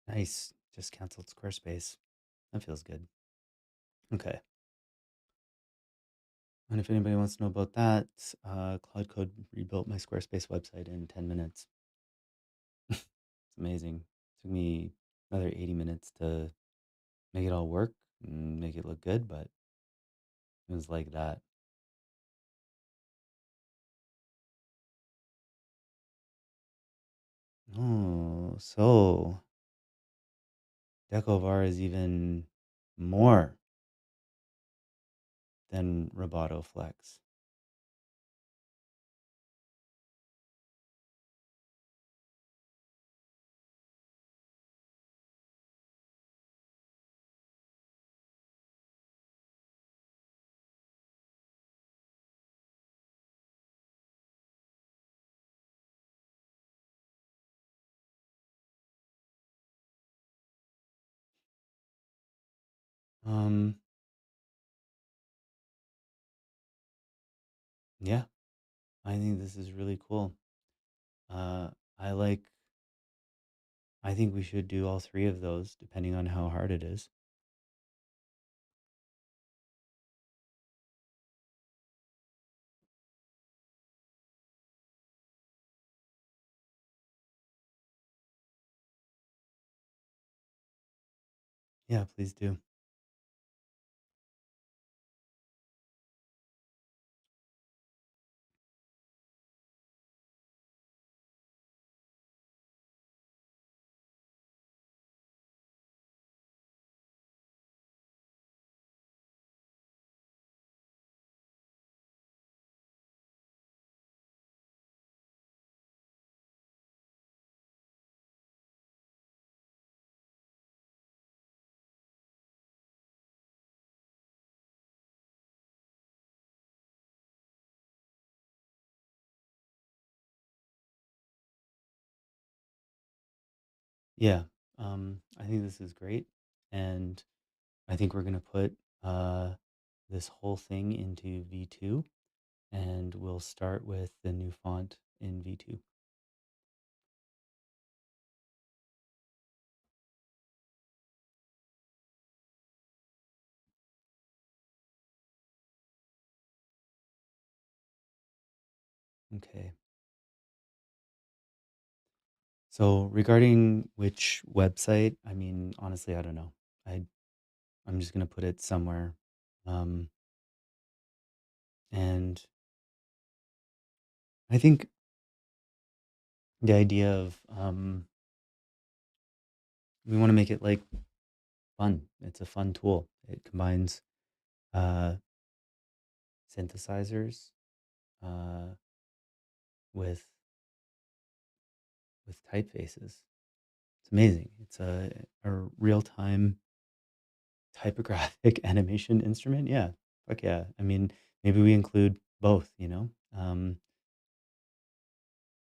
Nice. Just canceled Squarespace. That feels good. Okay. And if anybody wants to know about that, Claude Code rebuilt my Squarespace website in 10 minutes. It's amazing. Took me another 80 minutes to make it all work and make it look good, but it was like that. Oh, so Decovar is even more than Roboto Flex. Um, yeah, I think this is really cool. Uh, I like, I think we should do all three of those depending on how hard it is. Yeah, please do. Yeah, I think this is great. And I think we're going to put uh, this whole thing into V2 and we'll start with the new font in V2. Okay. So regarding which website, I mean, honestly, I don't know. I I'm just gonna put it somewhere. Um, and I think the idea of we want to make it like fun. It's a fun tool. It combines uh, synthesizers uh, with typefaces. It's amazing. It's a real time typographic animation instrument. Yeah, fuck yeah. I mean, maybe we include both.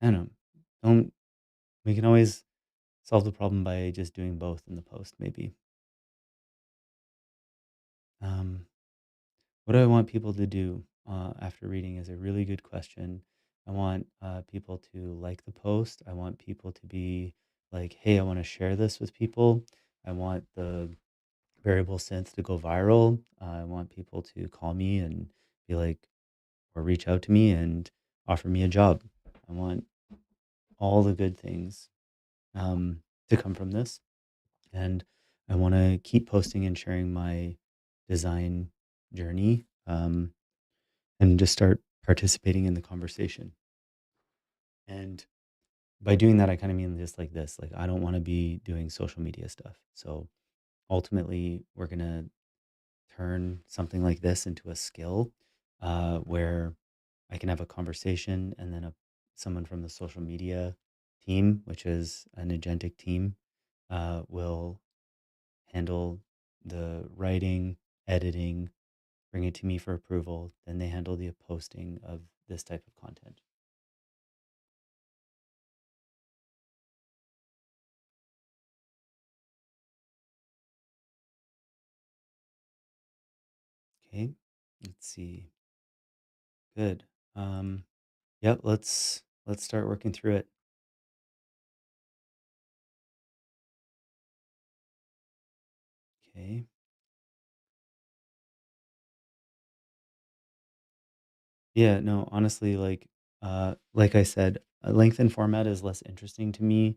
I don't know. Don't We can always solve the problem by just doing both in the post, maybe. Um, what do I want people to do after reading is a really good question. I want people to like the post. I want people to be like, hey, I want to share this with people. I want the variable synth to go viral. I want people to call me and be like, or reach out to me and offer me a job. I want all the good things to come from this. And I want to keep posting and sharing my design journey and just start participating in the conversation. And by doing that, I kind of mean just like this, like, I don't want to be doing social media stuff. So ultimately, we're going to turn something like this into a skill where I can have a conversation and then someone from the social media team, which is an agentic team, will handle the writing, editing, bring it to me for approval. Then they handle the posting of this type of content. Okay, let's see. Good. Um, yep. Let's start working through it. Okay. Yeah. No. Honestly, like I said, a length and format is less interesting to me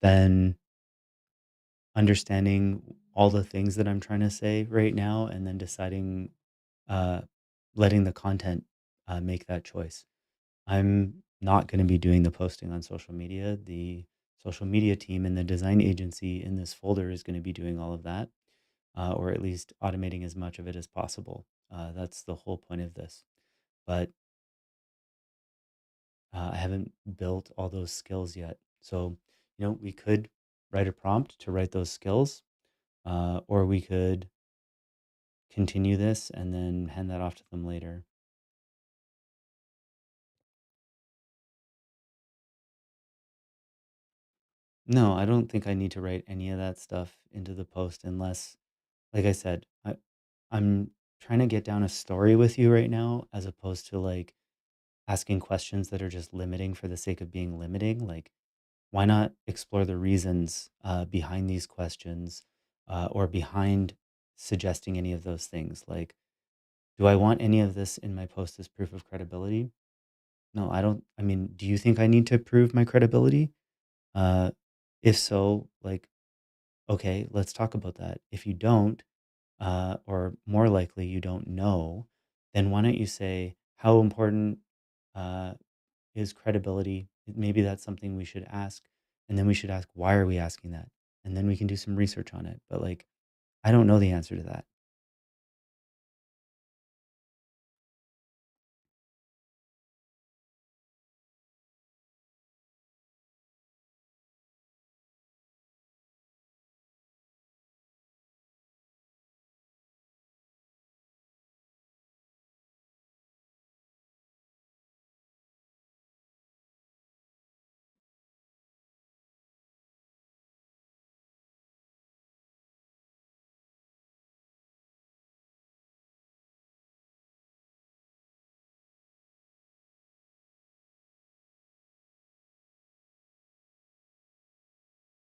than understanding all the things that I'm trying to say right now, and then deciding, uh, letting the content make that choice. I'm not going to be doing the posting on social media. The social media team and the design agency in this folder is going to be doing all of that, or at least automating as much of it as possible. That's the whole point of this. But I haven't built all those skills yet. So, we could write a prompt to write those skills, or we could continue this and then hand that off to them later. No, I don't think I need to write any of that stuff into the post unless, like I said, I'm trying to get down a story with you right now, as opposed to like asking questions that are just limiting for the sake of being limiting. Like, why not explore the reasons behind these questions, or behind suggesting any of those things? Like, do I want any of this in my post as proof of credibility? No, I don't. I mean, do you think I need to prove my credibility? Uh, if so, like, okay, let's talk about that. If you don't, or more likely you don't know, then why don't you say how important uh, is credibility? Maybe that's something we should ask. And then we should ask, why are we asking that? And then we can do some research on it. But like, I don't know the answer to that.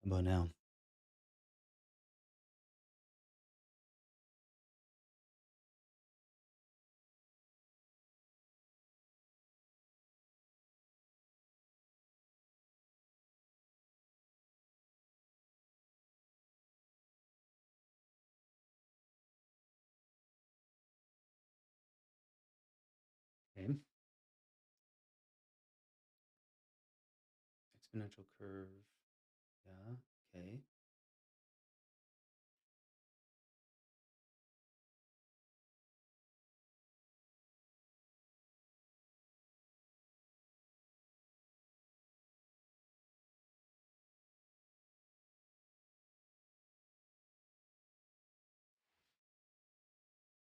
About now. Okay. Exponential curve. Yeah. Okay.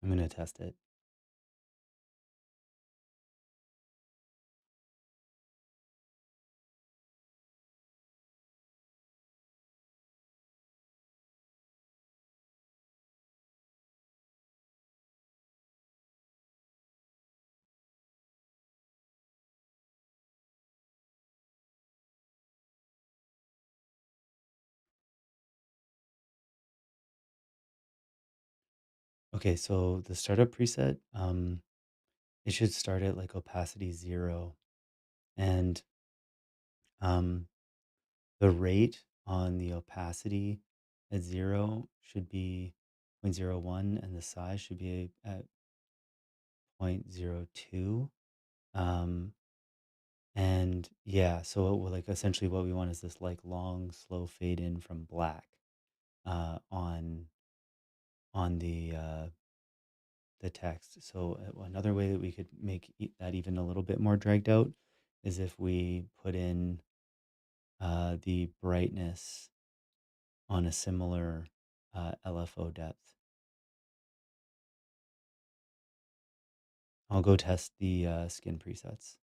I'm going to test it. Okay. So the startup preset, it should start at like opacity 0. And um, the rate on the opacity at 0 should be 0.01, and the size should be at 0.02. Um, and yeah, so like essentially what we want is this like long, slow fade in from black on the text. So another way that we could make that even a little bit more dragged out is if we put in the brightness on a similar LFO depth. I'll go test the skin presets.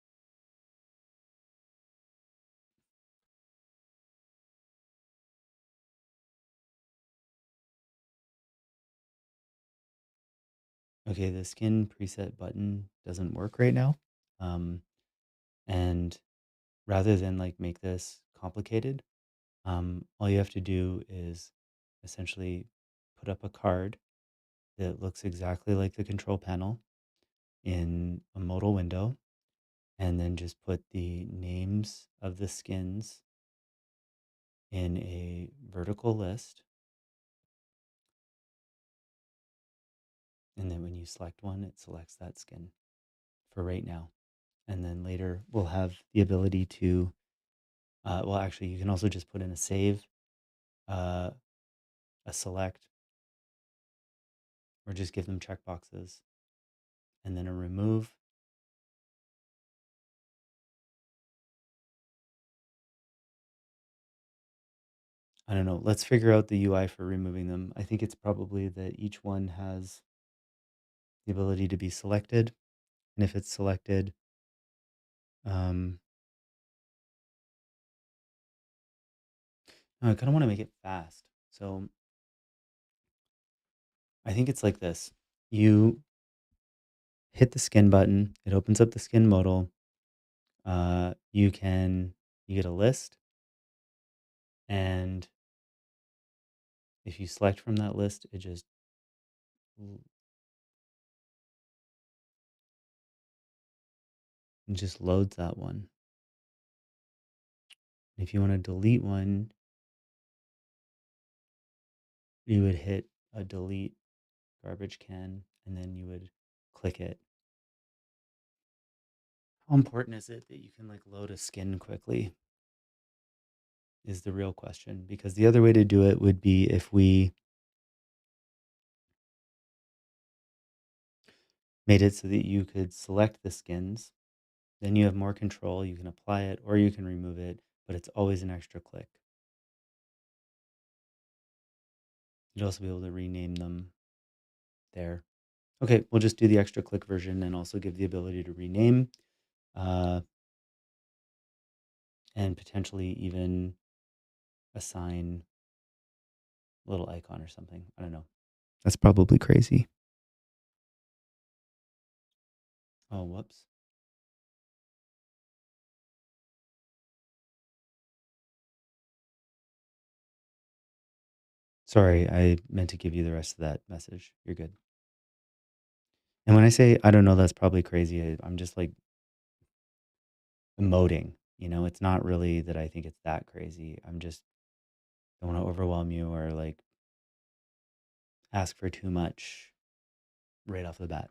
Okay, the skin preset button doesn't work right now. Um, and rather than like make this complicated, all you have to do is essentially put up a card that looks exactly like the control panel in a modal window, and then just put the names of the skins in a vertical list. And then when you select one, it selects that skin for right now. And then later we'll have the ability to, well, actually, you can also just put in a save, uh, a select, or just give them checkboxes, and then a remove. I don't know. Let's figure out the UI for removing them. I think it's probably that each one has the ability to be selected. And if it's selected, um, no, I kind of want to make it fast. So I think it's like this. You hit the skin button, it opens up the skin modal. You get a list, and if you select from that list, it just loads that one. If you want to delete one, you would hit a delete garbage can, and then you would click it. How important is it that you can like load a skin quickly? Is the real question, because the other way to do it would be if we made it so that you could select the skins, then you have more control, you can apply it or you can remove it, but it's always an extra click. You'd also be able to rename them there. Okay, we'll just do the extra click version and also give the ability to rename, uh, and potentially even assign a little icon or something. I don't know. That's probably crazy. Oh, whoops. Sorry, I meant to give you the rest of that message. You're good. And when I say I don't know, that's probably crazy. I'm just like emoting. It's not really that I think it's that crazy. I'm just don't want to overwhelm you or like ask for too much right off the bat.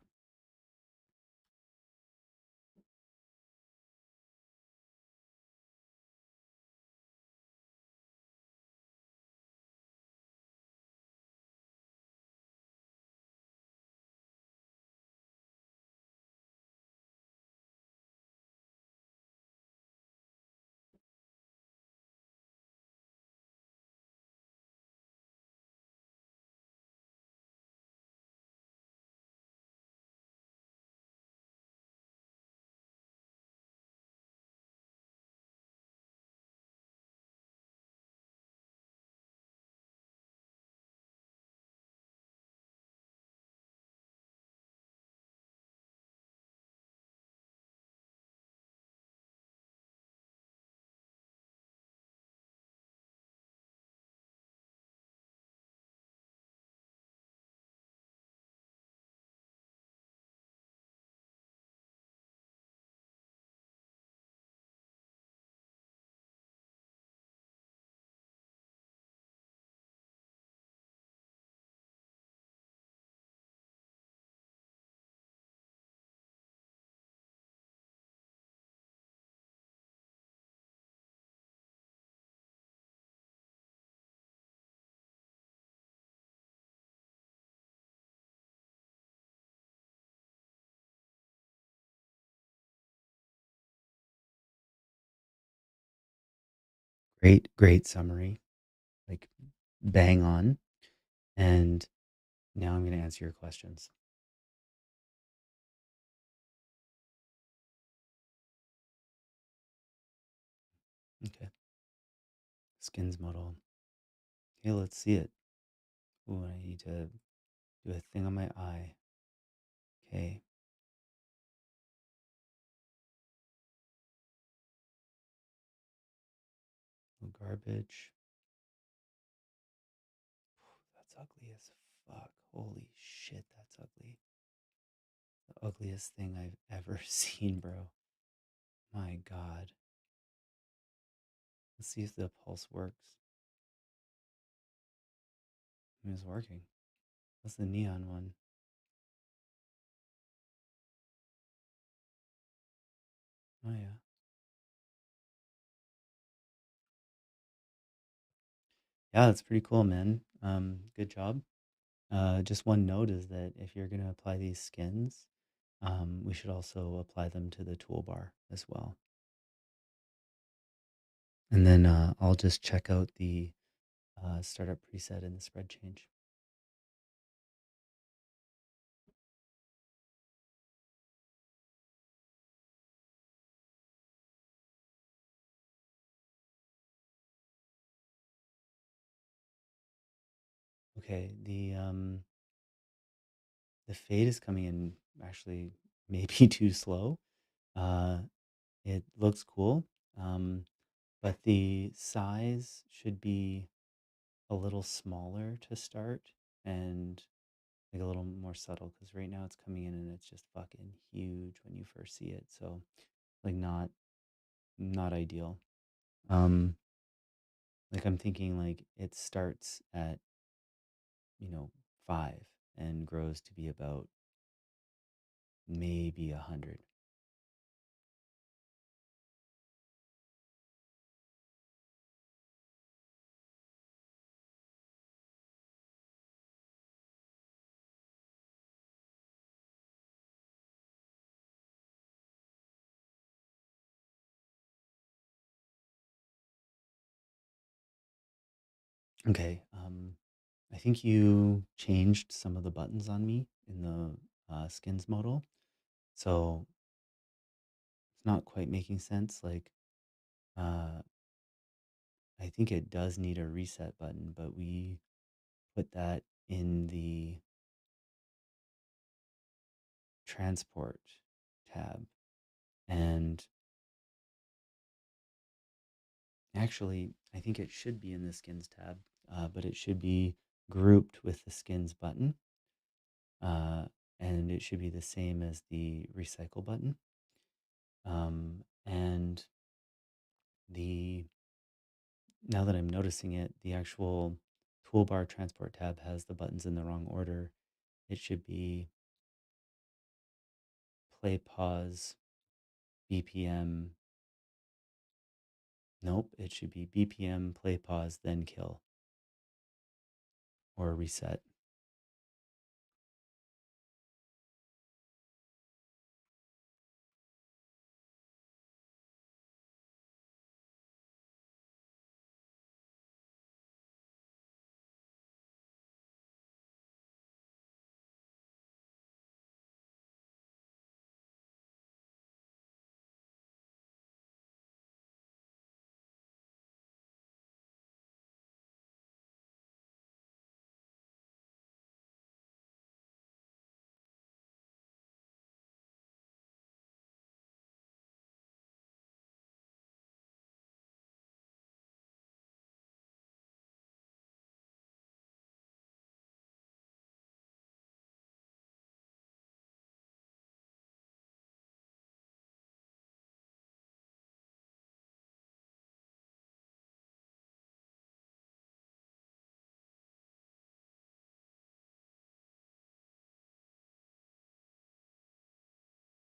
Great, great summary. Like bang on. And now I'm going to answer your questions. Okay. Skins model. Okay, let's see it. Ooh, I need to do a thing on my eye. Okay. Garbage. That's ugly as fuck. Holy shit, that's ugly. The ugliest thing I've ever seen, bro. My God. Let's see if the pulse works. It's working. That's the neon one. Oh yeah. Yeah, that's pretty cool, man. Good job. Just one note is that if you're gonna apply these skins, we should also apply them to the toolbar as well. And then I'll just check out the startup preset and the spread change. Okay, the fade is coming in actually maybe too slow. Uh, it looks cool, um, but the size should be a little smaller to start and like a little more subtle because right now it's coming in and it's just fucking huge when you first see it. So like not ideal. Um, like I'm thinking like it starts at, you know, 5 and grows to be about maybe 100. Okay. I think you changed some of the buttons on me in the skins modal. So it's not quite making sense. Like, uh, I think it does need a reset button, but we put that in the transport tab. And actually, I think it should be in the skins tab, but it should be grouped with the skins button. Uh, and it should be the same as the recycle button. And the now that I'm noticing it, the actual toolbar transport tab has the buttons in the wrong order. It should be play, pause, BPM. Nope, it should be BPM, play, pause, then kill or reset.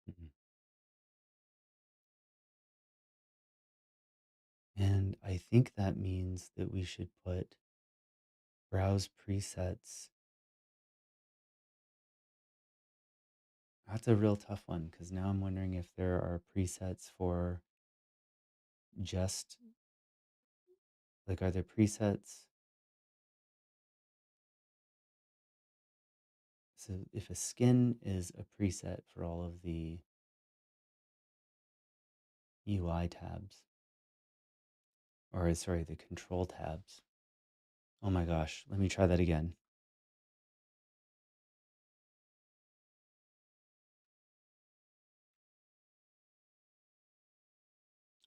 Mhm. And I think that means that we should put browse presets. That's a real tough one because now I'm wondering if there are presets for just like, are there presets? So if a skin is a preset for all of the UI tabs, or sorry, the control tabs. Oh my gosh, let me try that again.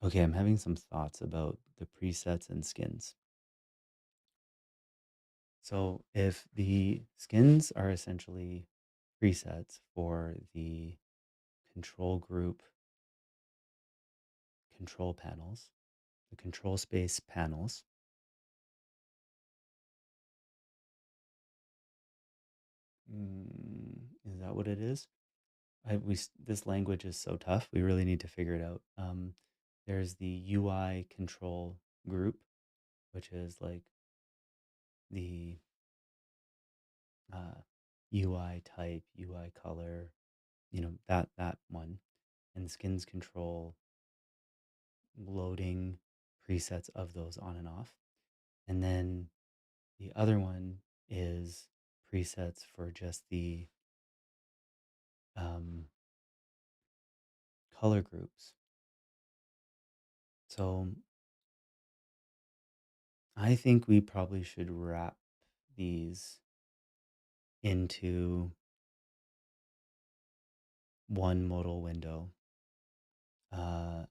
Okay, I'm having some thoughts about the presets and skins. So if the skins are essentially presets for the control group control panels, the control space panels, is that what it is? This language is so tough. We really need to figure it out. There's the UI control group, which is like the uh, UI type, UI color, that one, and skins control loading presets of those on and off. And then the other one is presets for just the um, color groups. So I think we probably should wrap these into one modal window. Uh,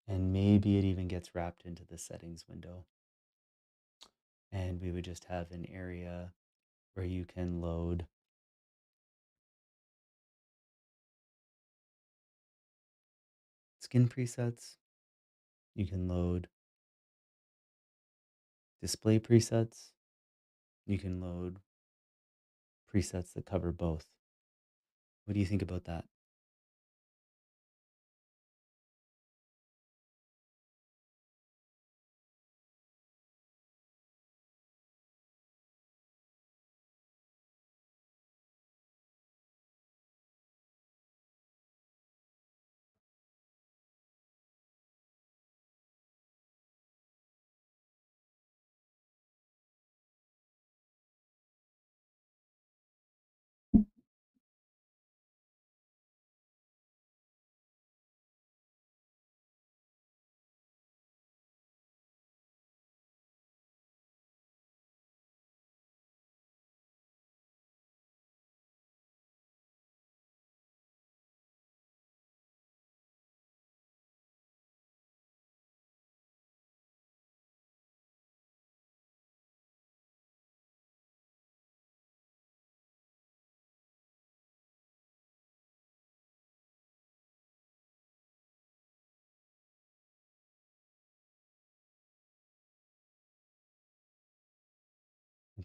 and maybe it even gets wrapped into the settings window. And we would just have an area where you can load skin presets, you can load display presets, you can load presets that cover both. What do you think about that?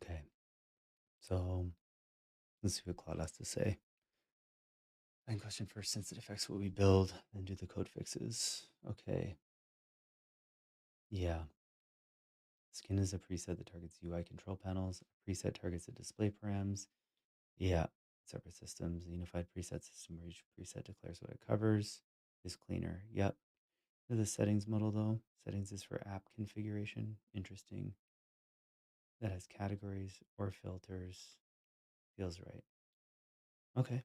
Okay, so let's see what Claude has to say. And question first, since it affects what we build, then do the code fixes. Okay, yeah. Skin is a preset that targets UI control panels. A preset targets the display params. Yeah. Separate systems. A unified preset system where each preset declares what it covers is cleaner. Yep. For the settings model though, settings is for app configuration. Interesting. That has categories or filters. Feels right. Okay.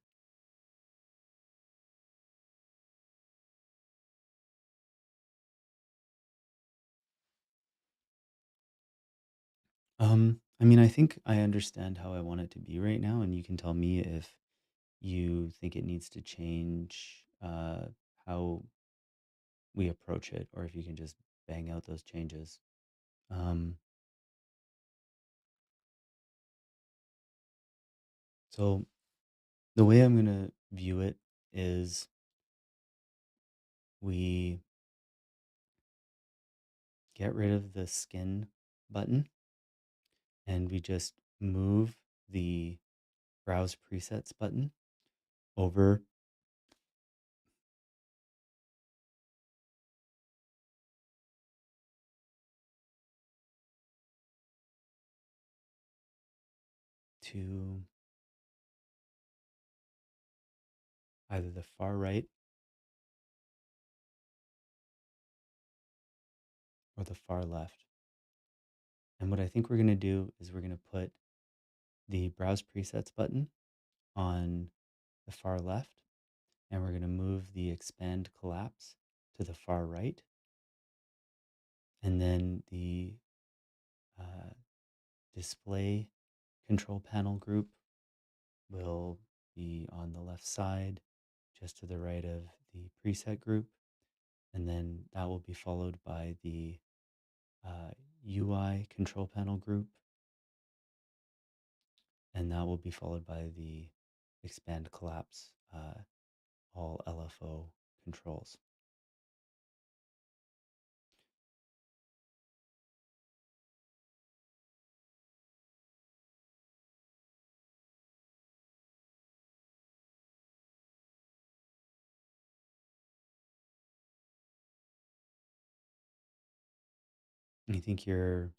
I mean, I think I understand how I want it to be right now, and you can tell me if you think it needs to change how we approach it, or if you can just bang out those changes. Um, so the way I'm gonna view it is we get rid of the skin button and we just move the browse presets button over to either the far right or the far left. And what I think we're going to do is we're going to put the browse presets button on the far left, and we're going to move the expand collapse to the far right. And then the uh, display control panel group will be on the left side, just to the right of the preset group. And then that will be followed by the UI control panel group. And that will be followed by the expand collapse, all LFO controls. I think your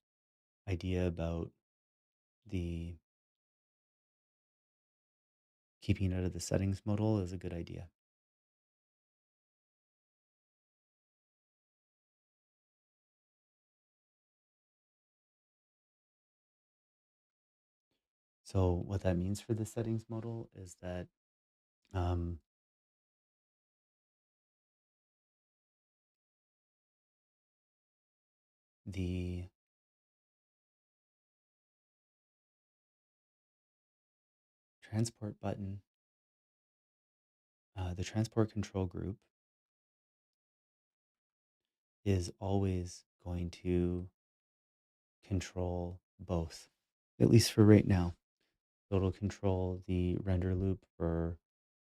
idea about the keeping out of the settings modal is a good idea. So what that means for the settings modal is that um, the transport button, the transport control group is always going to control both, at least for right now. So it'll control the render loop for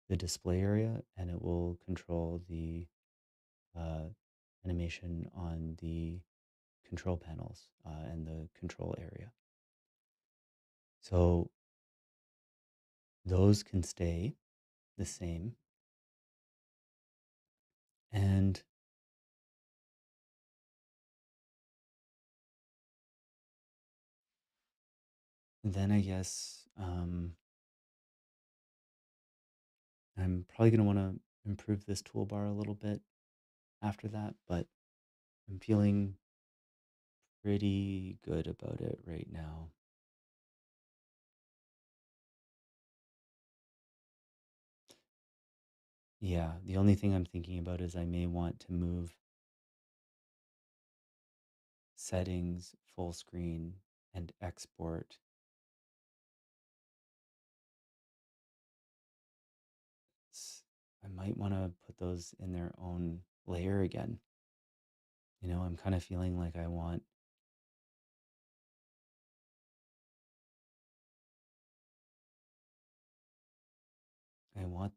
the display area, and it will control the uh, animation on the control panels and the control area. So those can stay the same. And then I guess I'm probably going to want to improve this toolbar a little bit after that, but I'm feeling pretty good about it right now. Yeah, the only thing I'm thinking about is I may want to move settings, full screen, and export. I might want to put those in their own layer again. I'm kind of feeling like I want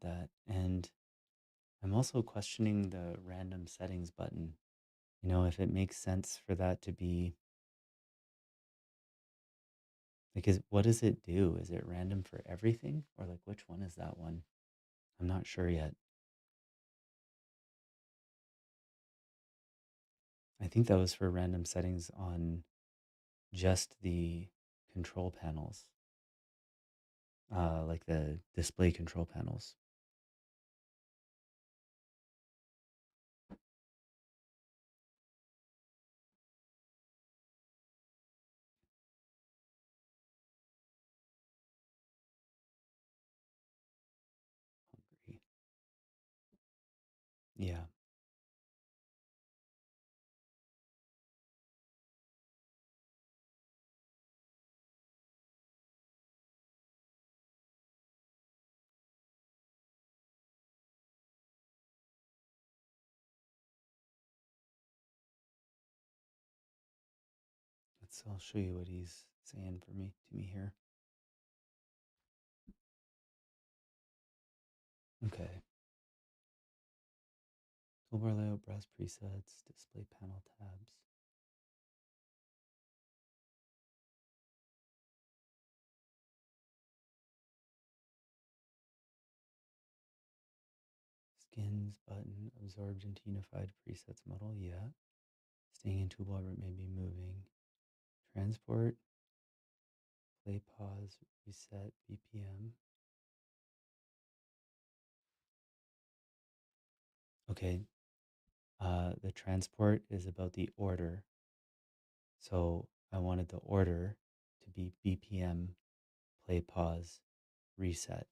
that. And I'm also questioning the random settings button. If it makes sense for that to be like, what does it do? Is it random for everything? Or like, which one is that one? I'm not sure yet. I think that was for random settings on just the control panels, like the display control panels. Hungry. Yeah. I'll show you what he's saying to me here. Okay. Toolbar layout, browse presets, display panel tabs. Skins button absorbed into unified presets model. Yeah. Staying in toolbar but maybe moving. Transport, play, pause, reset, BPM. Okay. The transport is about the order. So I wanted the order to be BPM, play, pause, reset.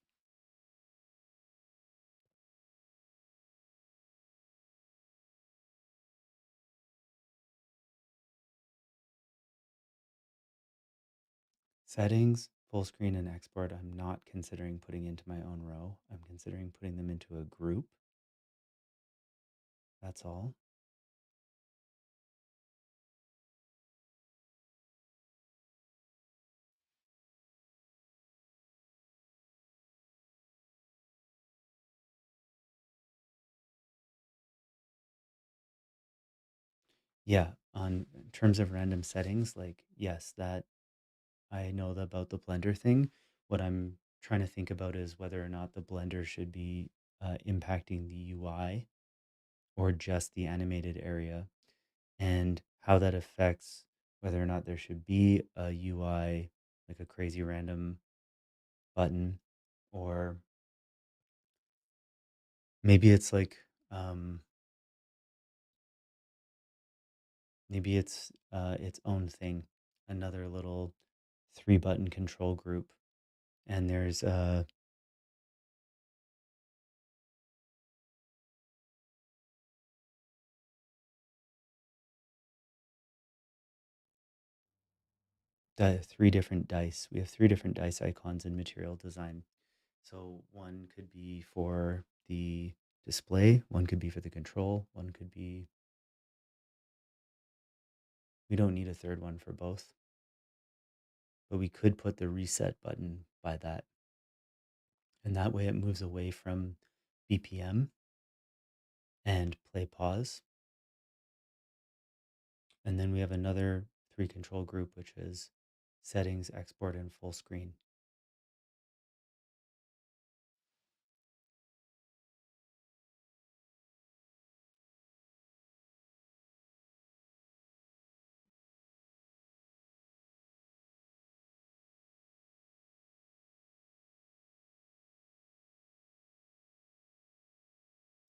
Settings, full screen, and export, I'm not considering putting into my own row. I'm considering putting them into a group. That's all. Yeah, on in terms of random settings, like, yes, that I know about the blender thing. What I'm trying to think about is whether or not the blender should be impacting the UI or just the animated area, and how that affects whether or not there should be a UI, like a crazy random button, or maybe it's like um, maybe it's its own thing, another little three button control group, and there's three different dice. We have three different dice icons in material design. So one could be for the display, one could be for the control, one could be, we don't need a third one for both, but we could put the reset button by that. And that way it moves away from BPM and play pause. And then we have another three control group, which is settings, export, and full screen.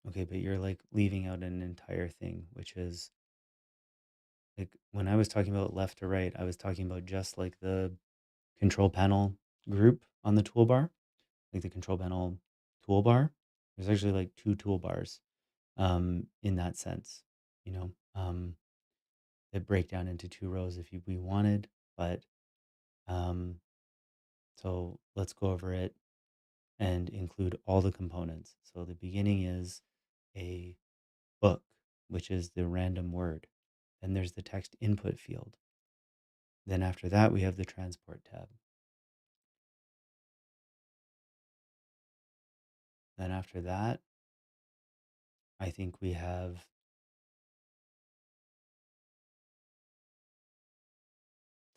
Okay, but you're like leaving out an entire thing, which is like when I was talking about left to right, I was talking about just like the control panel group on the toolbar, like the control panel toolbar. There's actually like two toolbars in that sense, you know, that break down into two rows if we wanted. But um, so let's go over it and include all the components. So the beginning is a book, which is the random word. Then there's the text input field. Then after that, we have the transport tab. Then after that, I think we have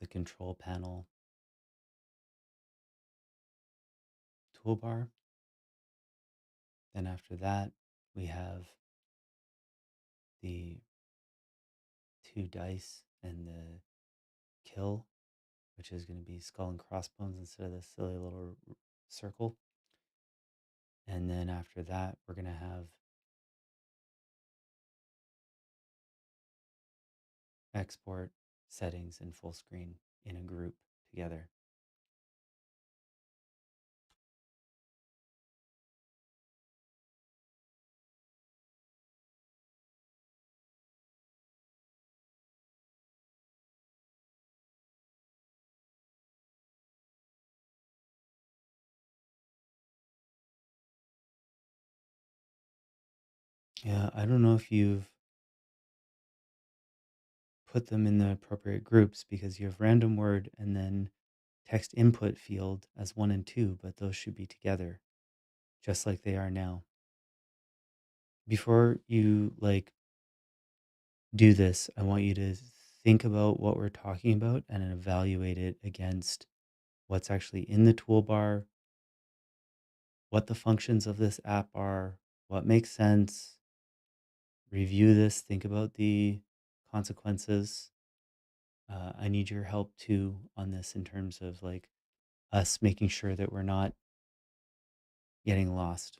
the control panel toolbar. Then after that, we have the two dice and the kill, which is going to be skull and crossbones instead of the silly little circle. And then after that, we're going to have export, settings, and full screen in a group together. Yeah, I don't know if you've put them in the appropriate groups because you have random word and then text input field as one and two, but those should be together just like they are now. Before you like do this, I want you to think about what we're talking about and evaluate it against what's actually in the toolbar, what the functions of this app are, what makes sense. Review this, think about the consequences. I need your help too on this in terms of like us making sure that we're not getting lost.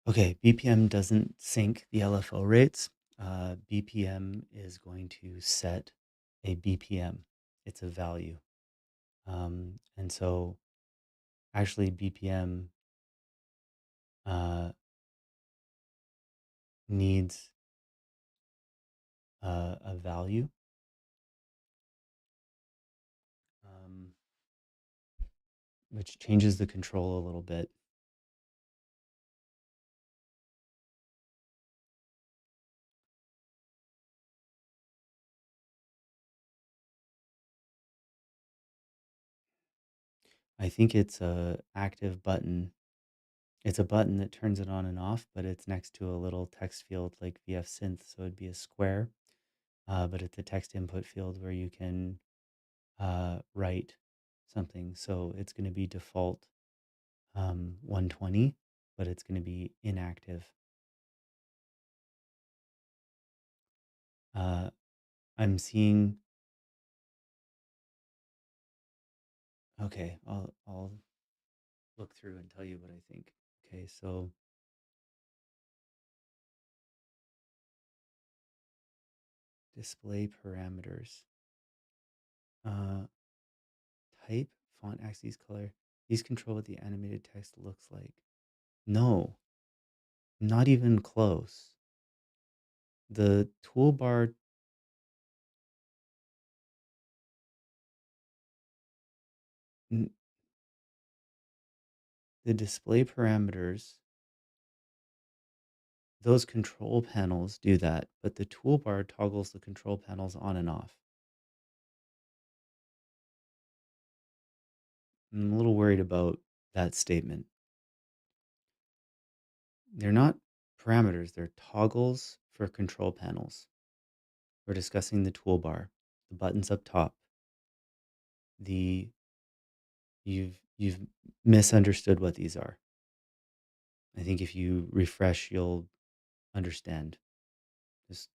Okay, BPM doesn't sync the LFO rates. BPM is going to set a BPM. It's a value. And so actually BPM needs a value, um, which changes the control a little bit. I think it's a active button. It's a button that turns it on and off, but it's next to a little text field like VF Synth, so it'd be a square. But it's a text input field where you can write something. So it's going to be default 120, but it's going to be inactive. Uh, I'm seeing. Okay, I'll look through and tell you what I think. Okay, so display parameters. Uh, type, font axes, color. These control what the animated text looks like. No, not even close. The toolbar, n- the display parameters, those control panels do that, but the toolbar toggles the control panels on and off. I'm a little worried about that statement. They're not parameters, they're toggles for control panels. We're discussing the toolbar, the buttons up top. The you've misunderstood what these are. I think if you refresh, you'll understand. Just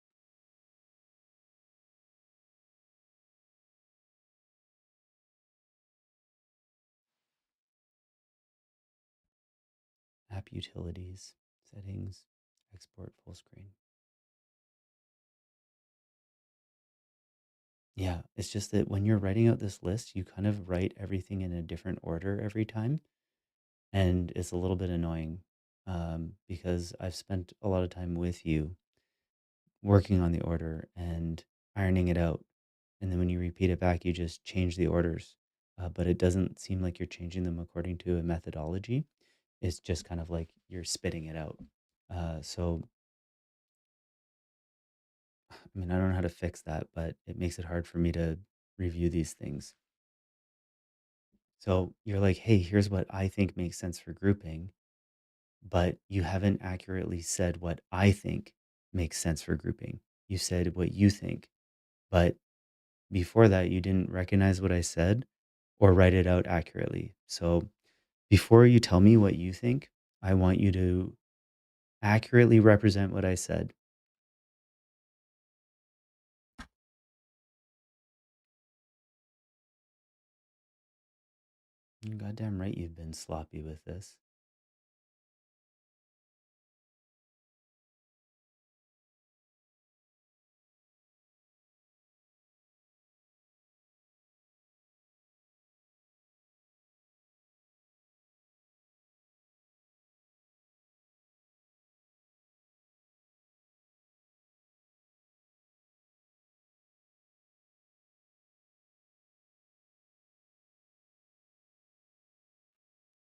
app utilities, settings, export full screen. Yeah, it's just that when you're writing out this list, you kind of write everything in a different order every time. And it's a little bit annoying because I've spent a lot of time with you working on the order and ironing it out. And then when you repeat it back, you just change the orders. But it doesn't seem like you're changing them according to a methodology. It's just kind of like you're spitting it out. So, I mean, I don't know how to fix that, but it makes it hard for me to review these things. So you're like, hey, here's what I think makes sense for grouping, but you haven't accurately said what I think makes sense for grouping. You said what you think, but before that, you didn't recognize what I said or write it out accurately. So before you tell me what you think, I want you to accurately represent what I said. You're goddamn right, you've been sloppy with this.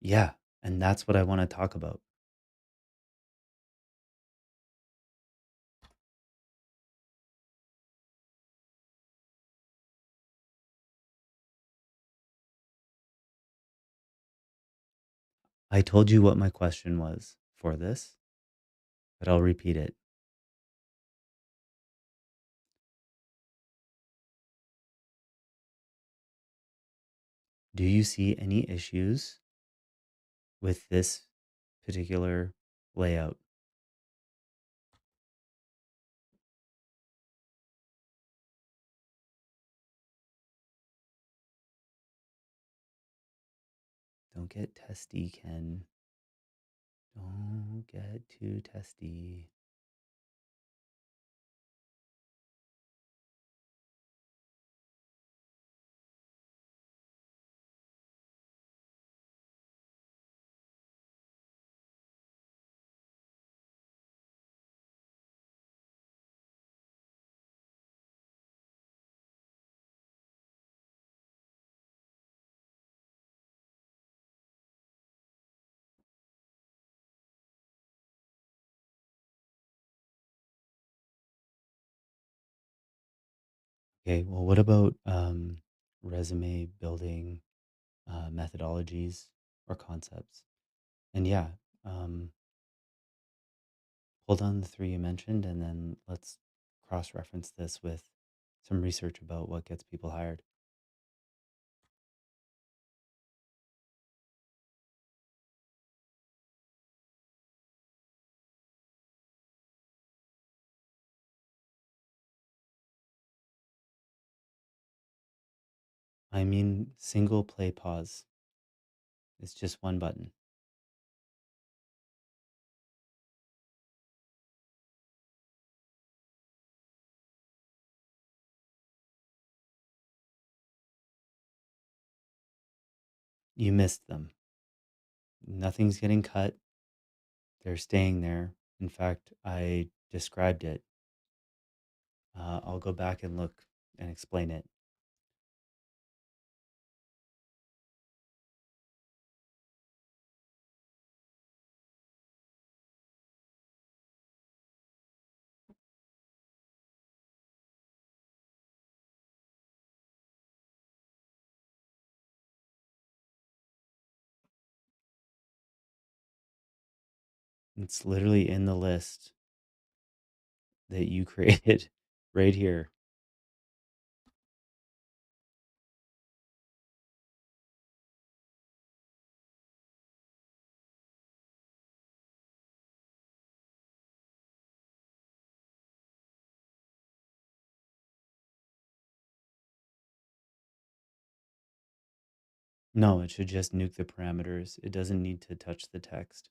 Yeah, and that's what I want to talk about. I told you what my question was for this, but I'll repeat it. Do you see any issues with this particular layout? Don't get testy, Ken. Don't get too testy. Okay, well, what about resume building methodologies or concepts? And yeah, um, pull down the three you mentioned, and then let's cross-reference this with some research about what gets people hired. I mean, single play pause. It's just one button. You missed them. Nothing's getting cut. They're staying there. In fact, I described it. I'll go back and look and explain it. It's literally in the list that you created right here. No, it should just nuke the parameters. It doesn't need to touch the text.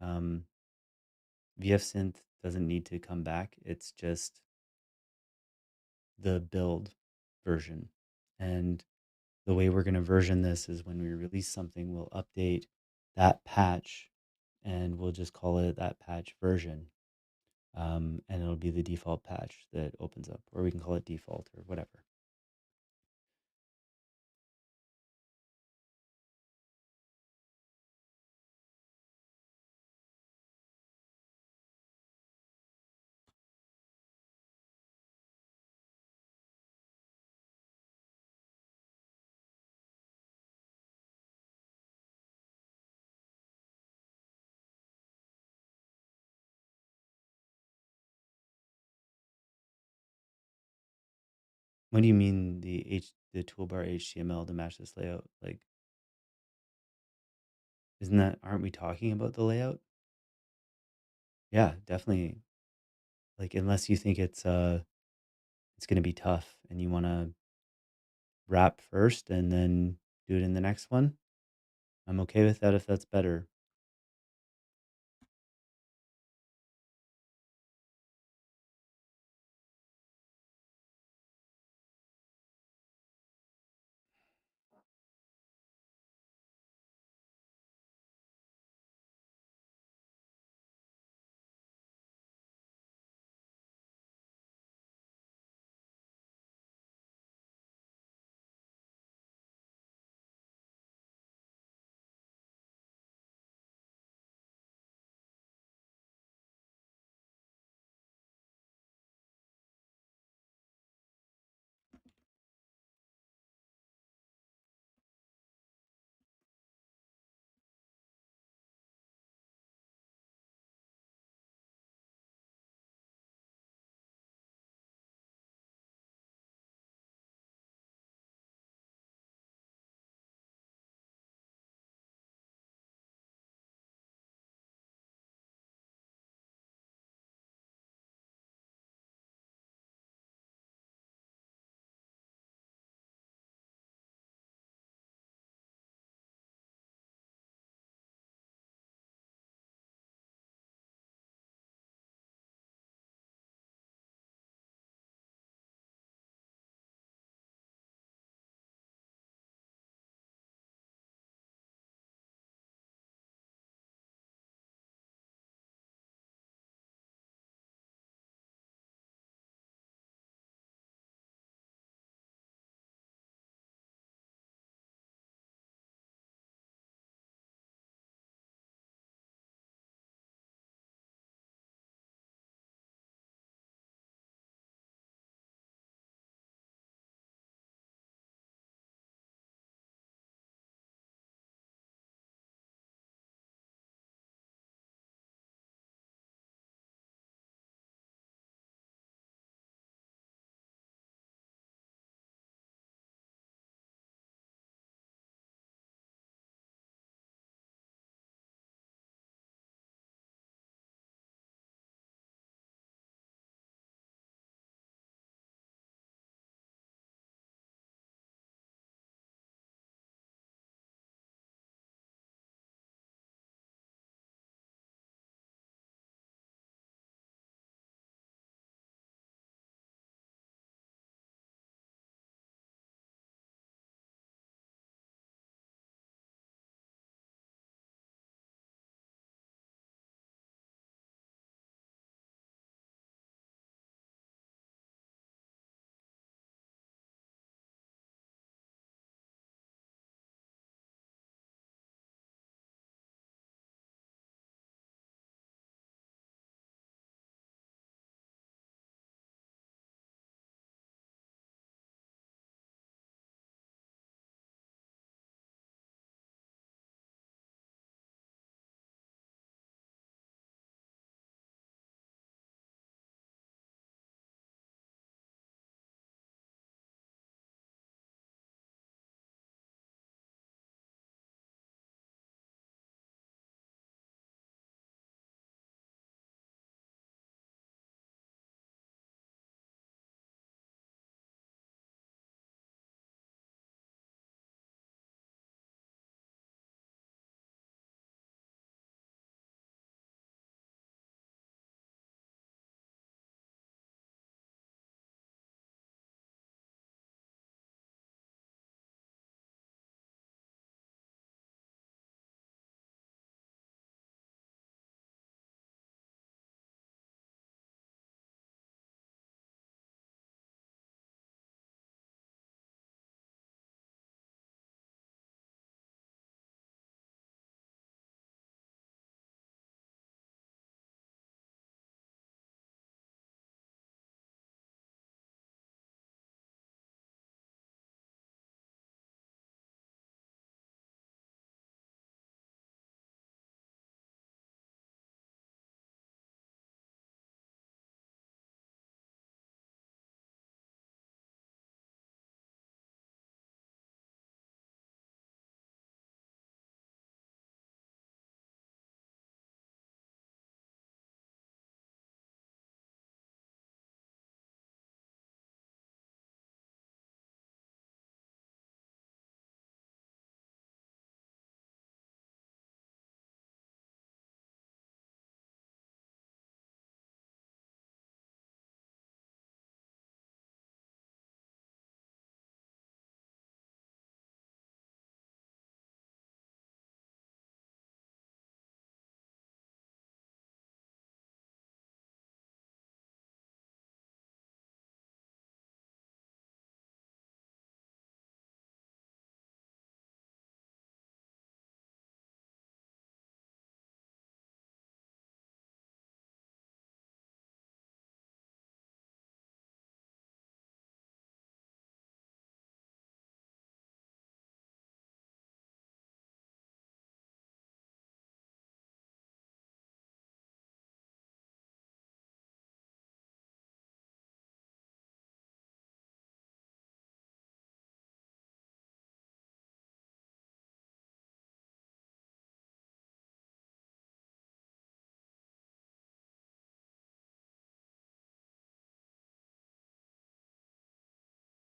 Um, VFSynth doesn't need to come back. It's just the build version. And the way we're going to version this is when we release something, we'll update that patch and we'll just call it that patch version. And it'll be the default patch that opens up, or we can call it default or whatever. What do you mean the toolbar HTML to match this layout? Like, aren't we talking about the layout? Yeah, definitely. Like, unless you think it's going to be tough and you want to wrap first and then do it in the next one, I'm okay with that if that's better.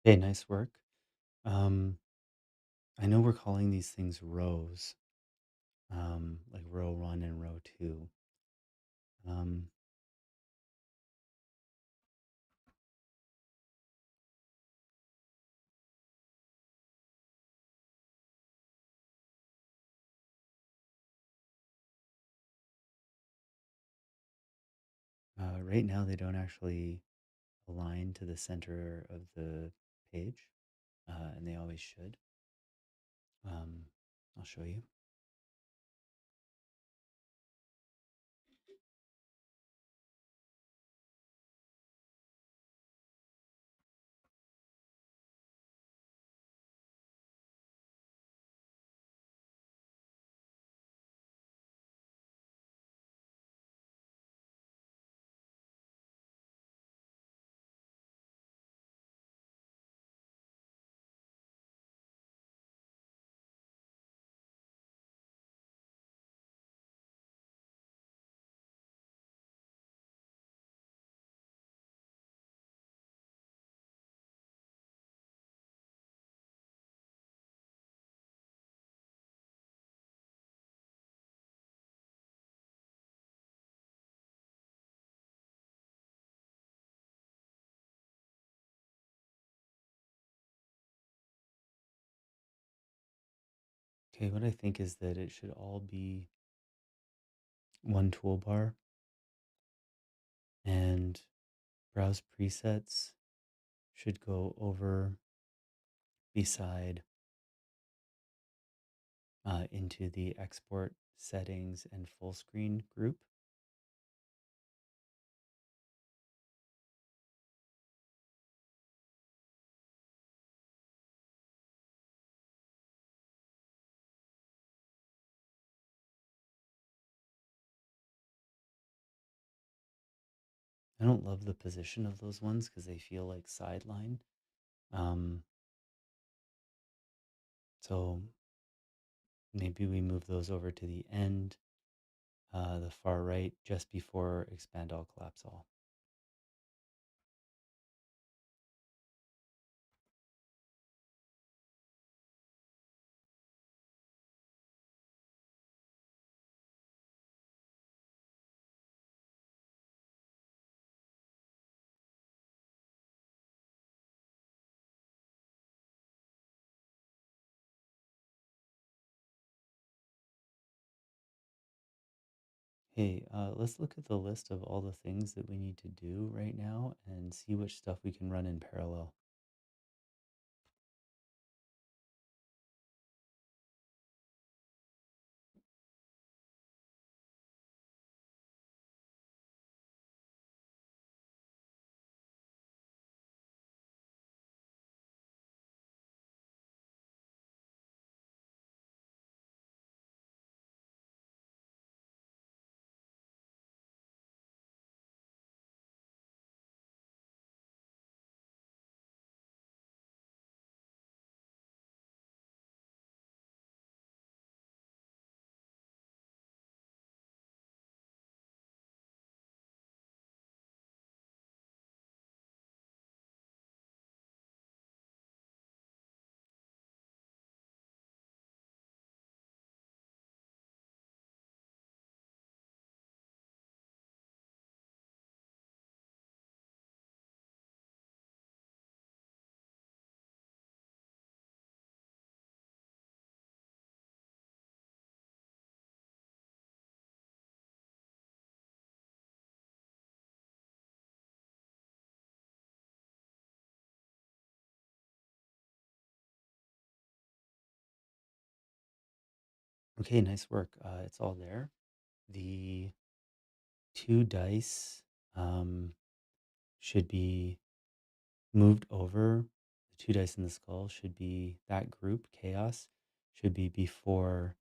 Hey, nice work. Um, I know we're calling these things rows, like row one and row two. Um, right now, they don't actually align to the center of the page, and they always should. Um, I'll show you. Okay, what I think is that it should all be one toolbar, and browse presets should go over beside into the export settings and full screen group. I don't love the position of those ones because they feel like sideline. Um, so maybe we move those over to the end, the far right, just before expand all, collapse all. Hey, let's look at the list of all the things that we need to do right now and see which stuff we can run in parallel. Okay, nice work. It's all there. The two dice um, should be moved over. The two dice in the skull should be that group, chaos, should be before,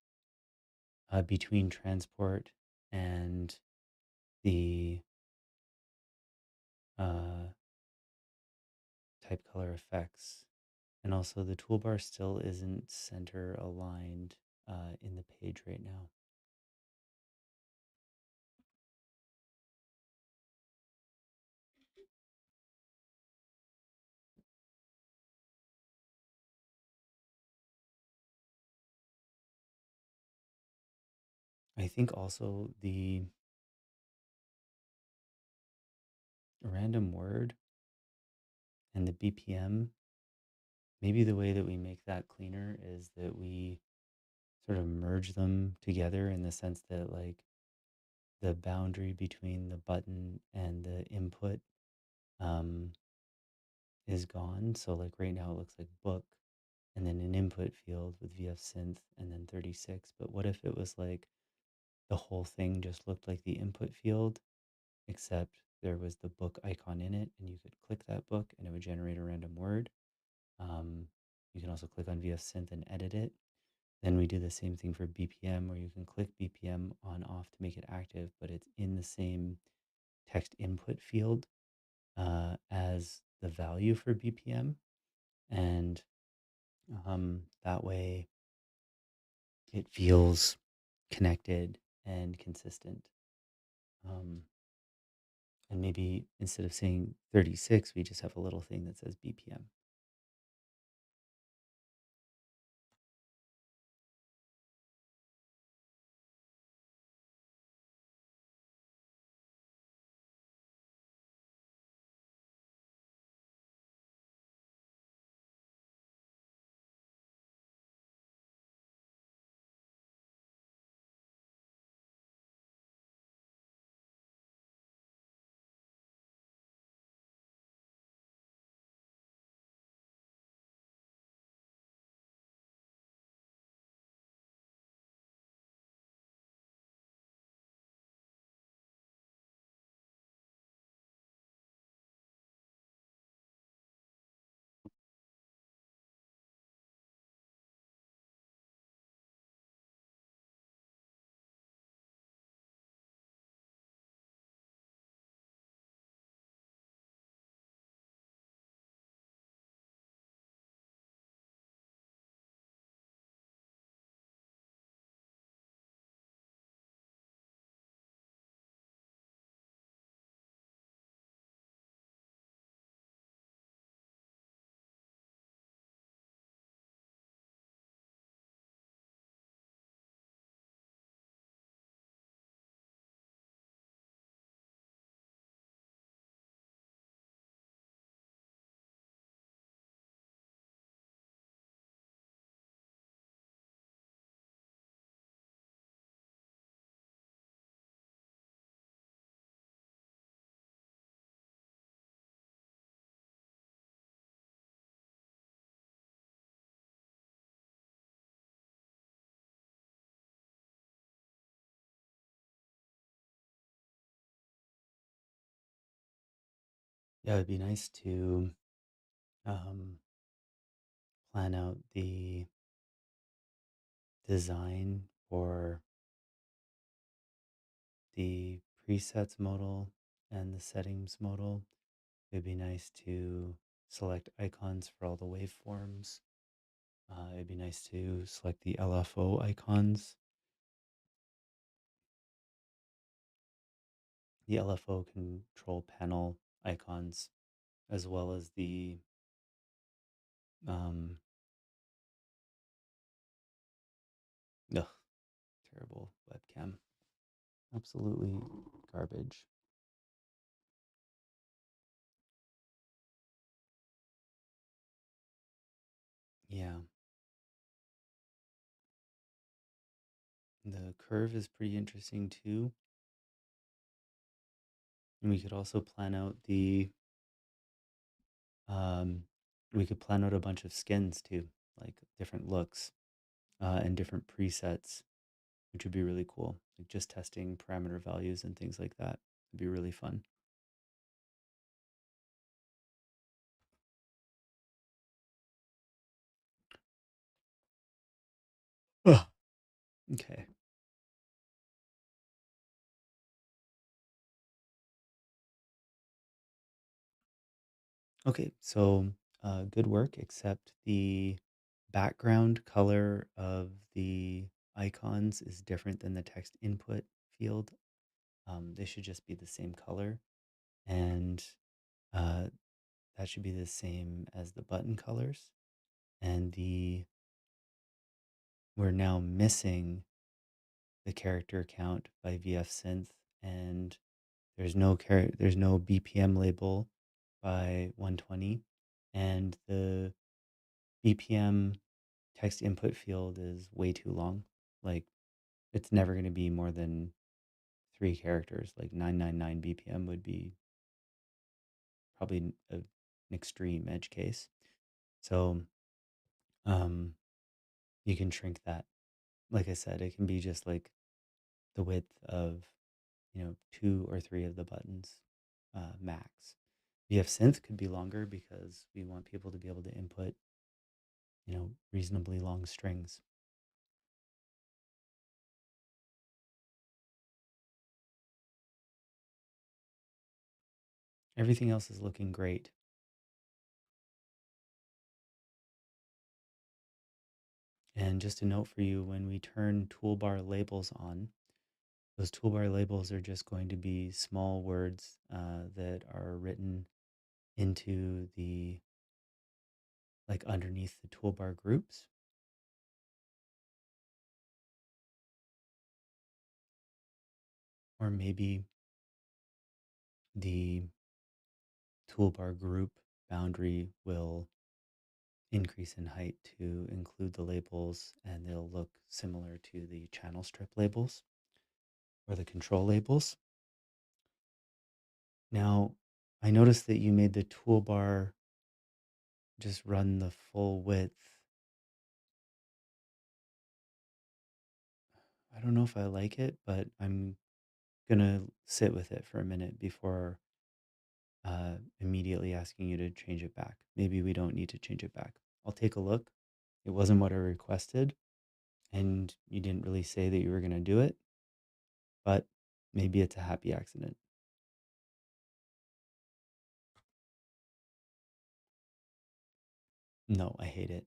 between transport and the uh, type color effects. And also the toolbar still isn't center aligned in the page right now. I think also the random word and the BPM, maybe the way that we make that cleaner is that we sort of merge them together in the sense that like the boundary between the button and the input um, is gone. So like right now it looks like book and then an input field with VF Synth and then 36. But what if it was like the whole thing just looked like the input field, except there was the book icon in it and you could click that book and it would generate a random word. Um, you can also click on VF Synth and edit it. Then we do the same thing for BPM where you can click BPM on off to make it active, but it's in the same text input field as the value for BPM. And that way it feels connected and consistent. Um, and maybe instead of saying 36, we just have a little thing that says BPM. Yeah, it'd be nice to um, plan out the design for the presets modal and the settings modal. It'd be nice to select icons for all the waveforms. It'd be nice to select the LFO icons, the LFO control panel icons, as well as the um, ugh, terrible webcam. Absolutely garbage. Yeah, the curve is pretty interesting too. And we could also plan out um, we could plan out a bunch of skins too, like different looks and different presets, which would be really cool. Like just testing parameter values and things like that. It'd be really fun. Ugh. Okay. Okay. So good work, except the background color of the icons is different than the text input field. They should just be the same color. And uh, that should be the same as the button colors. And we're now missing the character count by VF Synth, and there's no BPM label by 120, and the BPM text input field is way too long. Like it's never going to be more than 3 characters. Like 999 BPM would be probably an extreme edge case. So um, you can shrink that. Like I said, it can be just like the width of 2 or 3 of the buttons max. VF Synth could be longer because we want people to be able to input reasonably long strings. Everything else is looking great. And just a note for you, when we turn toolbar labels on, those toolbar labels are just going to be small words that are written into the, like underneath the toolbar groups. Or maybe the toolbar group boundary will increase in height to include the labels, and they'll look similar to the channel strip labels or the control labels. Now, I noticed that you made the toolbar just run the full width. I don't know if I like it, but I'm gonna sit with it for a minute before immediately asking you to change it back. Maybe we don't need to change it back. I'll take a look. It wasn't what I requested, and you didn't really say that you were gonna do it, but maybe it's a happy accident. No, I hate it.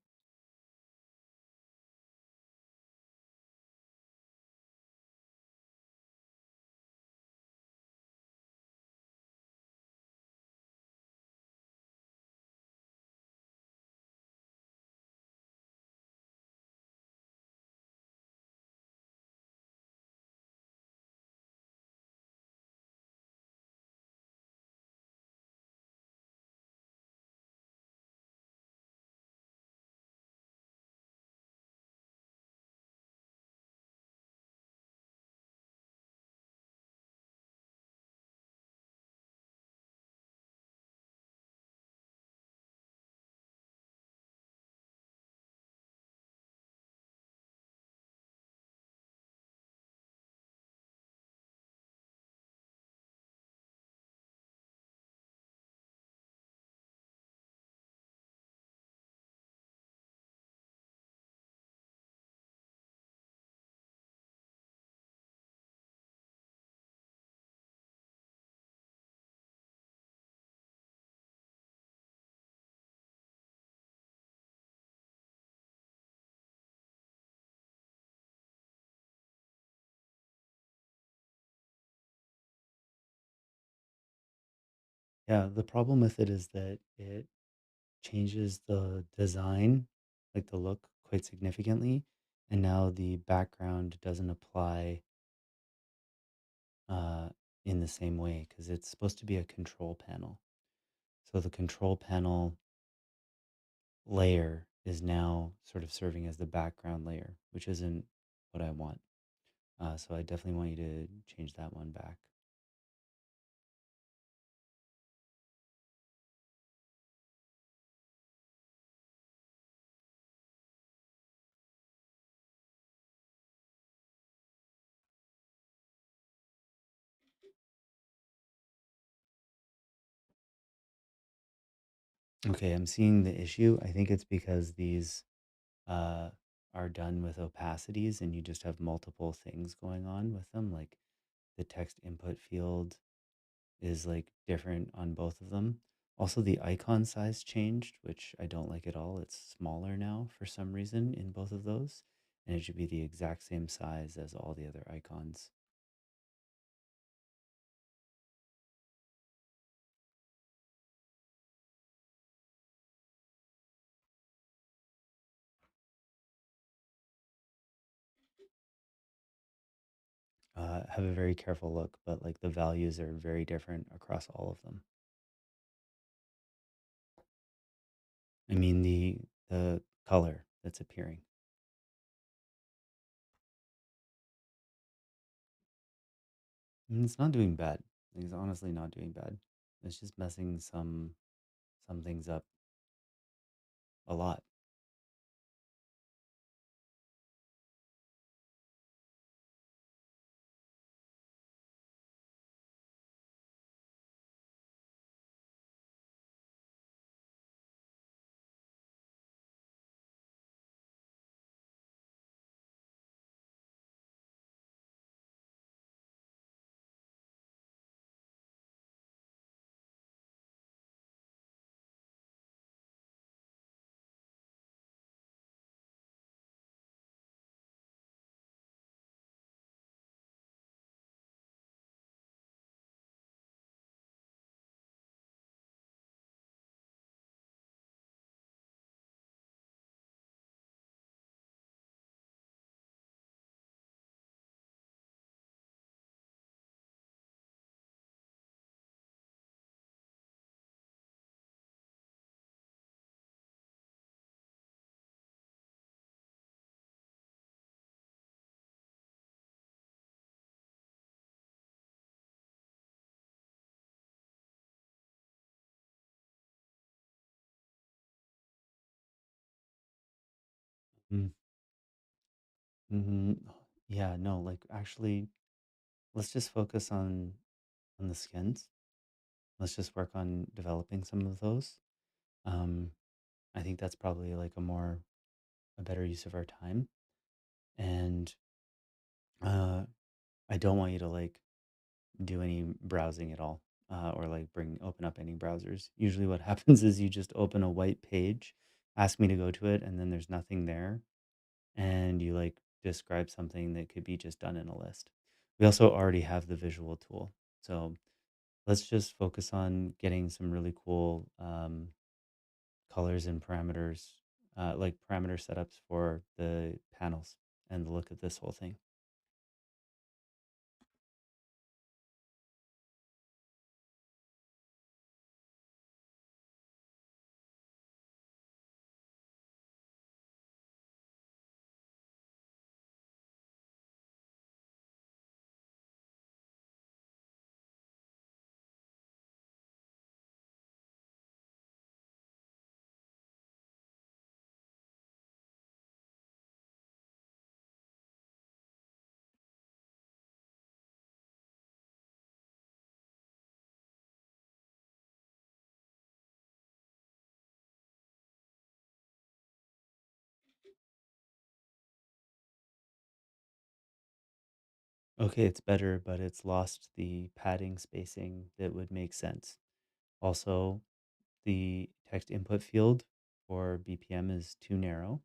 Yeah, the problem with it is that it changes the design, like the look, quite significantly. And now the background doesn't apply uh, in the same way because it's supposed to be a control panel. So the control panel layer is now sort of serving as the background layer, which isn't what I want. So I definitely want you to change that one back. Okay, I'm seeing the issue. I think it's because these uh, are done with opacities and you just have multiple things going on with them. Like the text input field is like different on both of them. Also, the icon size changed, which I don't like at all. It's smaller now for some reason in both of those, and it should be the exact same size as all the other icons. have a very careful look, but like the values are very different across all of them. I mean the color that's appearing. And it's not doing bad. Like, it's honestly not doing bad. It's just messing some things up a lot. Mm, mhm. Yeah, no, like actually, let's just focus on the skins. Let's just work on developing some of those. Um, I think that's probably like a better use of our time. And uh, I don't want you to like do any browsing at all, or like open up any browsers. Usually, what happens is you just open a white page, ask me to go to it, and then there's nothing there, and you like describe something that could be just done in a list. We also already have the visual tool, so let's just focus on getting some really cool colors and parameters, like parameter setups for the panels and the look of this whole thing. Okay, it's better, but it's lost the padding spacing that would make sense. Also, the text input field for BPM is too narrow.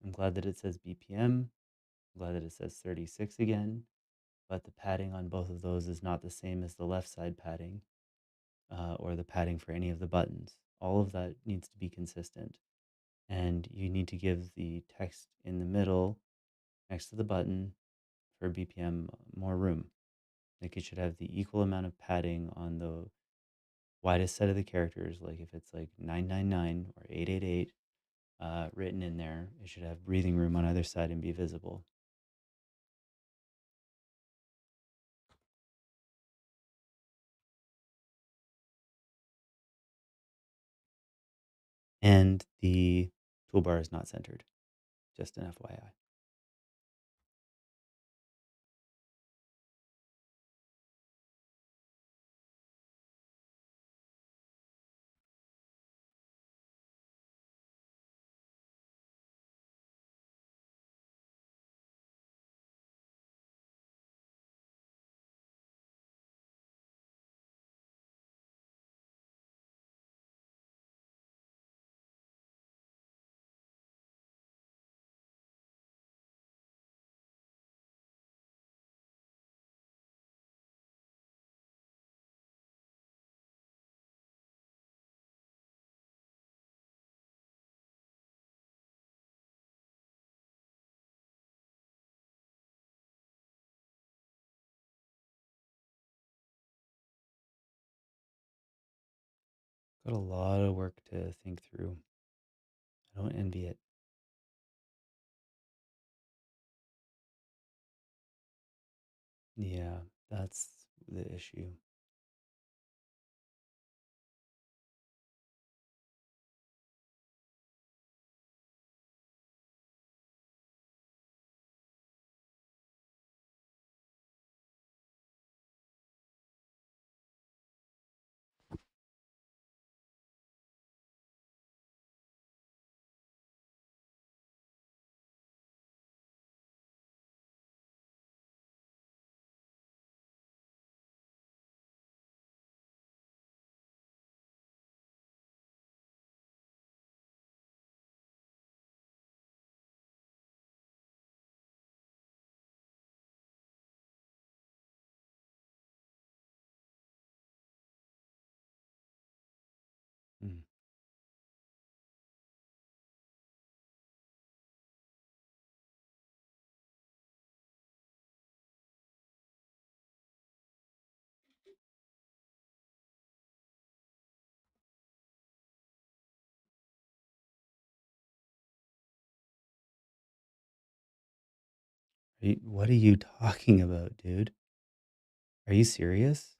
I'm glad that it says BPM. I'm glad that it says 36 again, but the padding on both of those is not the same as the left side padding, or the padding for any of the buttons. All of that needs to be consistent. And you need to give the text in the middle next to the button for BPM more room. Like it should have the equal amount of padding on the widest set of the characters. Like if it's like 999 or 888 written in there, it should have breathing room on either side and be visible. And the toolbar is not centered, just an FYI. Got a lot of work to think through. I don't envy it. Yeah, that's the issue. Mm. What are you talking about, dude? Are you serious?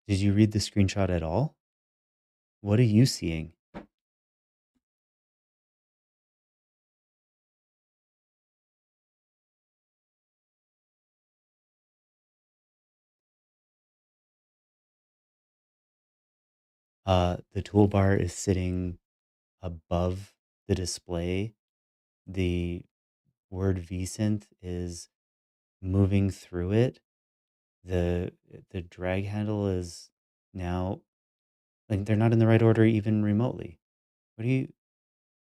Did you read the screenshot at all? What are you seeing? The toolbar is sitting above the display. The word vsynth is moving through it. The the drag handle is now like they're not in the right order even remotely. What do you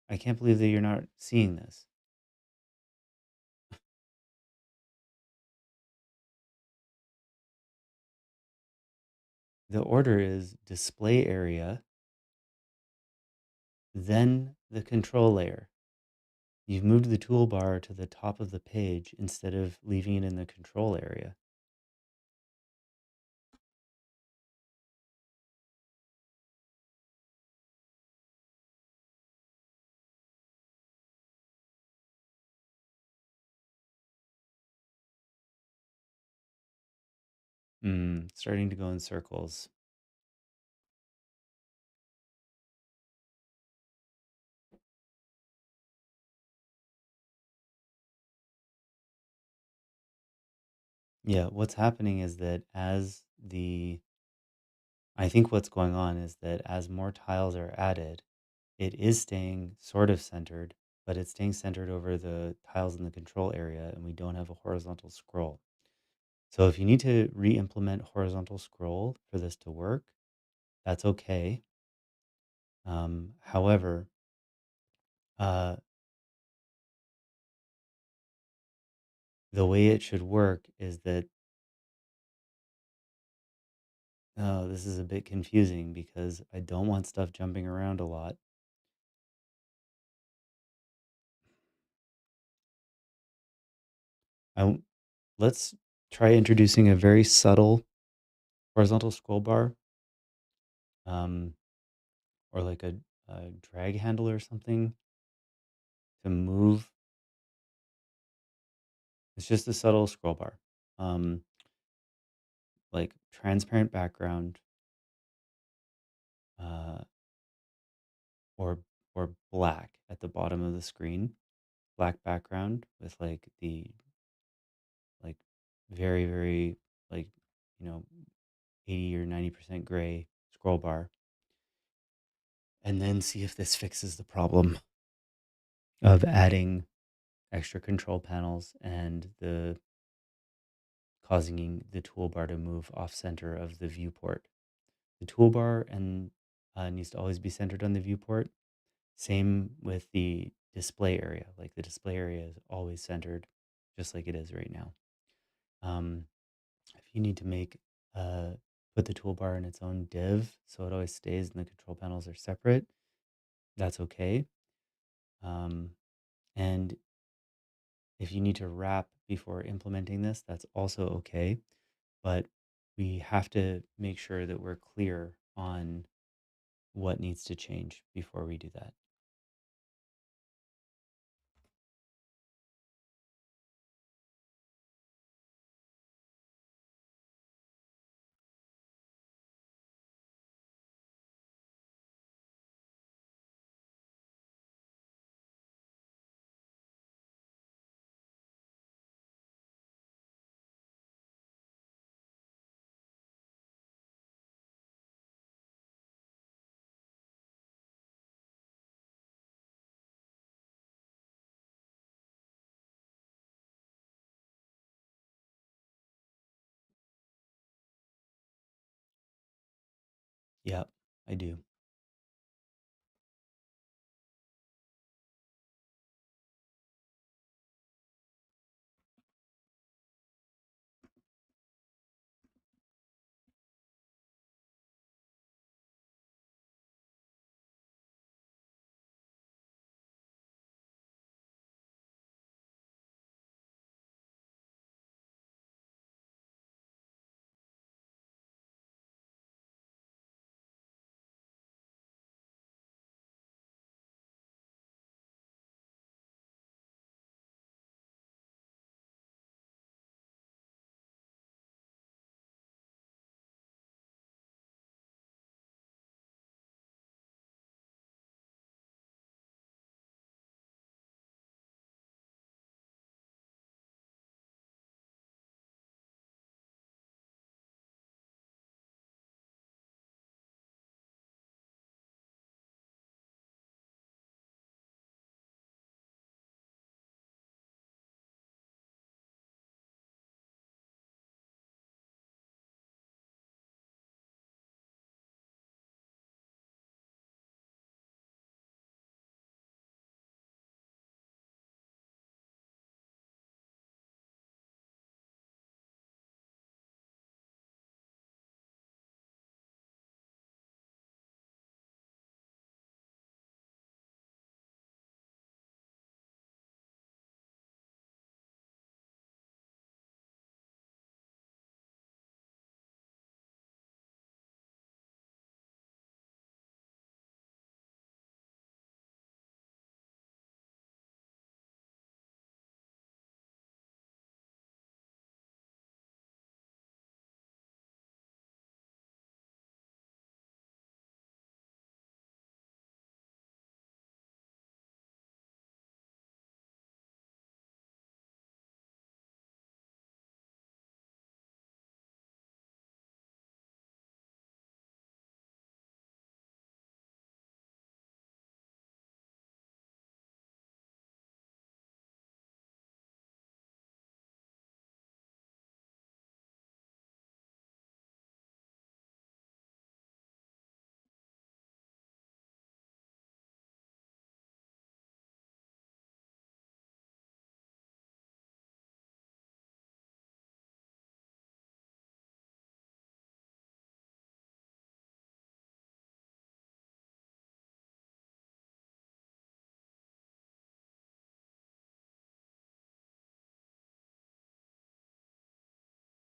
I can't believe that you're not seeing this. The order is display area, then the control layer. You've moved the toolbar to the top of the page instead of leaving it in the control area. Starting to go in circles. Yeah, what's happening is that I think what's going on is that as more tiles are added, it is staying sort of centered, but it's staying centered over the tiles in the control area, and we don't have a horizontal scroll. So if you need to re-implement horizontal scroll for this to work, that's okay. However, uh, the way it should work is that, oh, this is a bit confusing because I don't want stuff jumping around a lot. I, let's try introducing a very subtle horizontal scroll bar, um, or like a drag handle or something to move. It's just a subtle scroll bar, um, like transparent background, uh, or black at the bottom of the screen, black background with like the like very like you know 80 or 90% gray scroll bar, and then see if this fixes the problem of adding extra control panels and the causing the toolbar to move off center of the viewport. The toolbar and needs to always be centered on the viewport. Same with the display area. Like the display area is always centered, just like it is right now. Um, if you need to uh, put the toolbar in its own div so it always stays and the control panels are separate, that's okay. Um, and If you need to wrap before implementing this, that's also okay. But we have to make sure that we're clear on what needs to change before we do that. Yep, I do.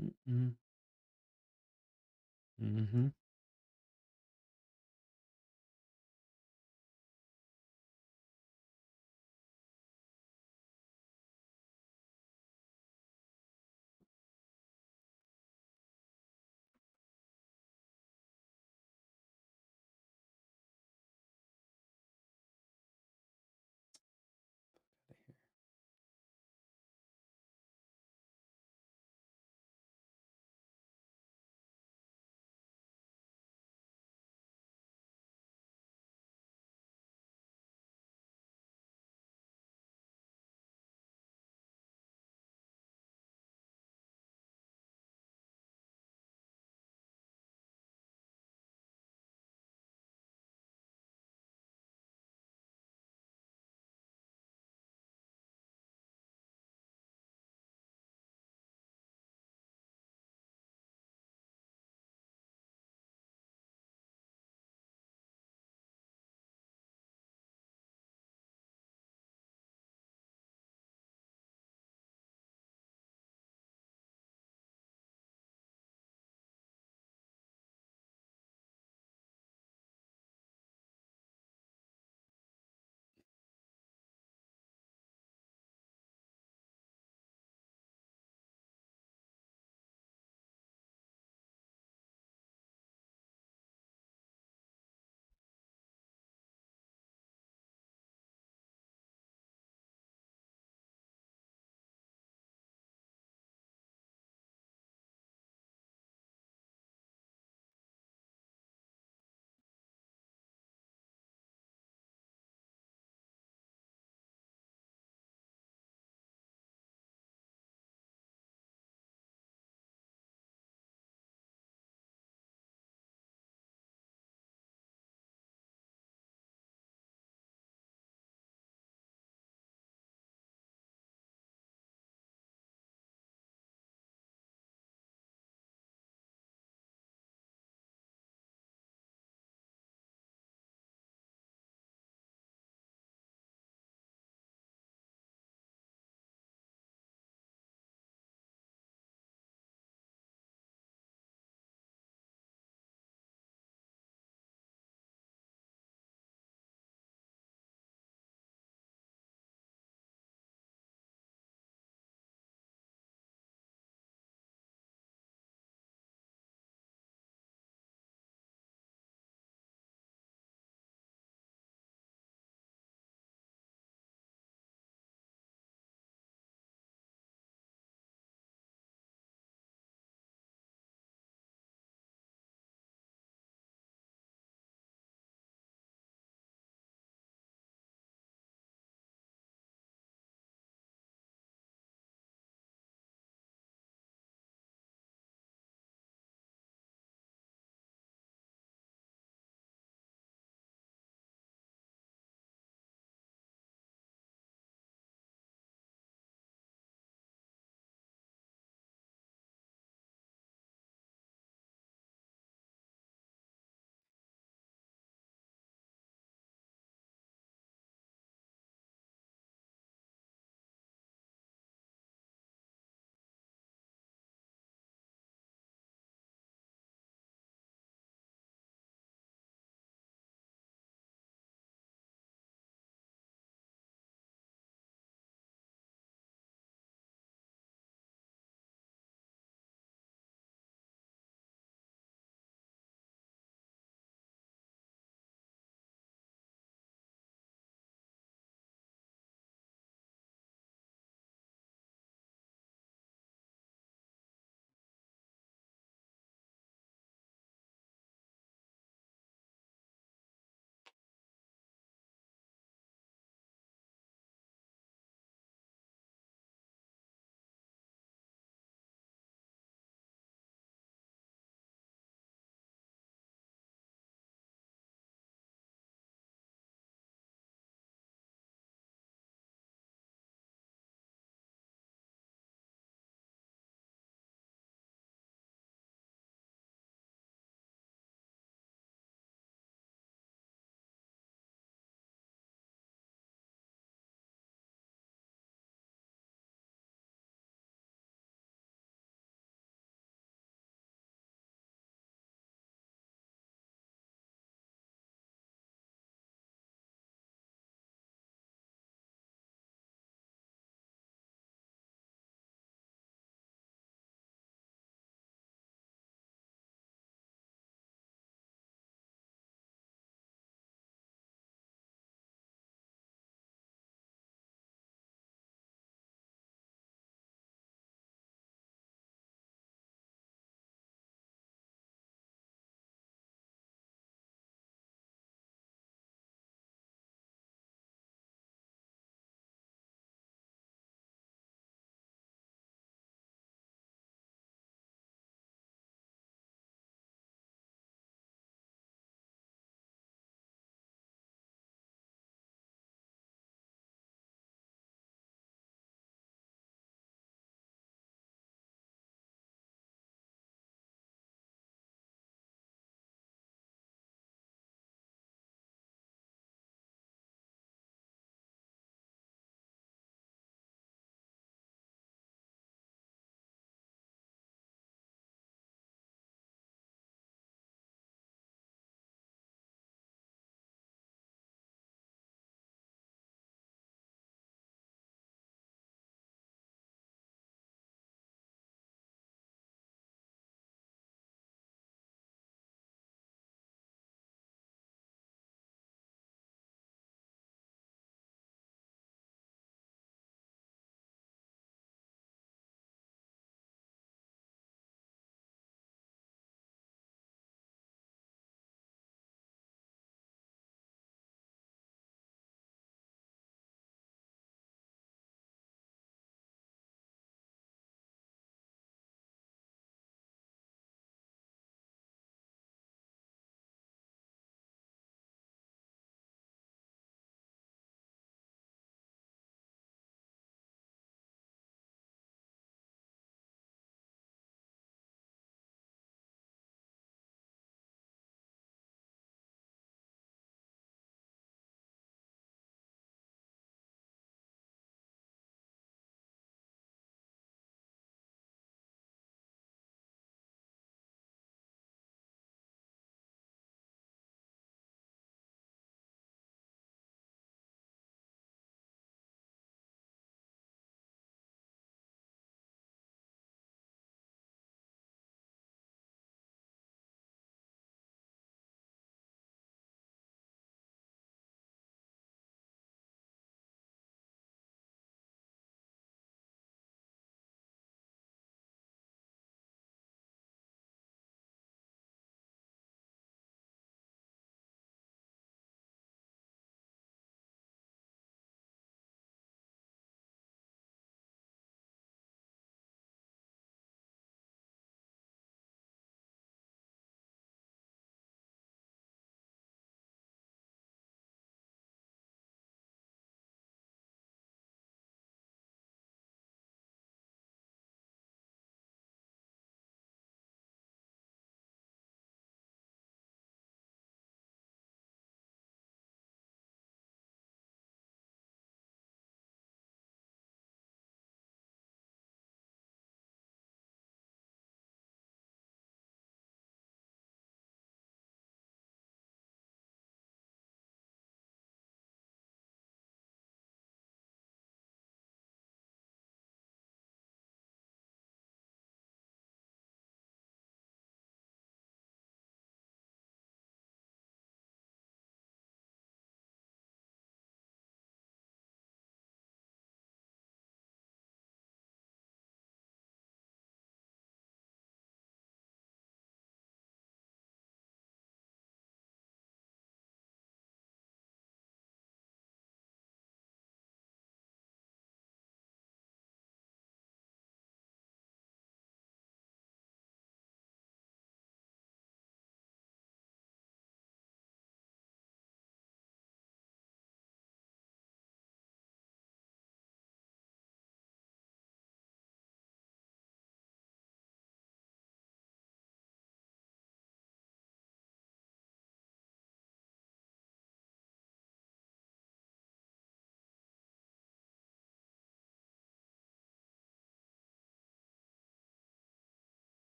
Mm-mm. Mm-hmm.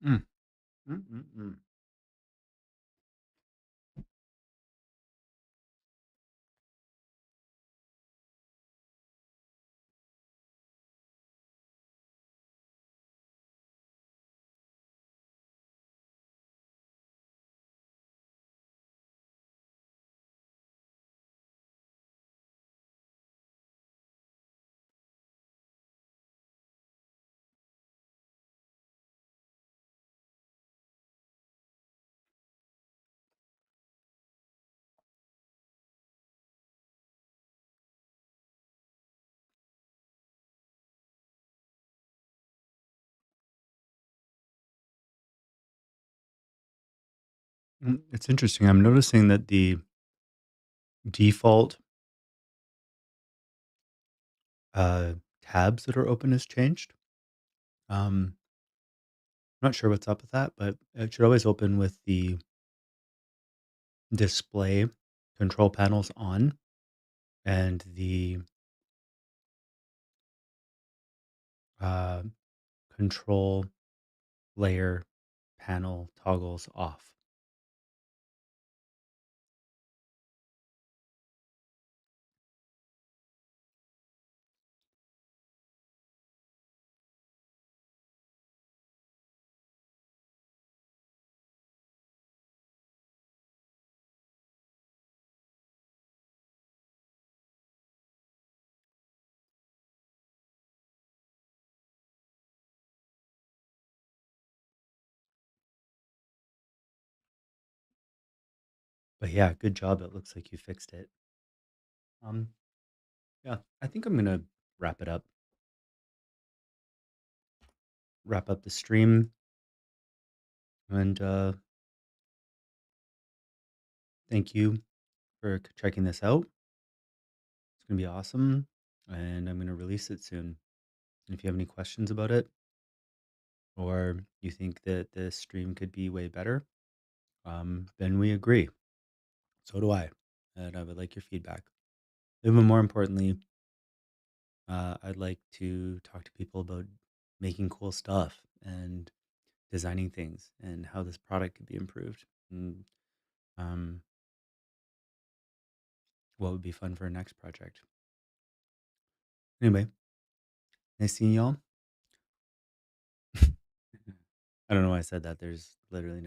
Mm, mm, mm, mm. It's interesting. I'm noticing that the default uh, tabs that are open has changed. I'm not sure what's up with that, but it should always open with the display control panels on and the uh, control layer panel toggles off. But yeah, good job. It looks like you fixed it. Um, yeah, I think I'm gonna wrap it up. Wrap up the stream, and thank you for checking this out. It's gonna be awesome, and I'm gonna release it soon. And if you have any questions about it, or you think that the stream could be way better, then we agree. So do I. And I would like your feedback. Even more importantly, I'd like to talk to people about making cool stuff and designing things and how this product could be improved. And um, what would be fun for our next project. Anyway, nice seeing y'all. I don't know why I said that. There's literally no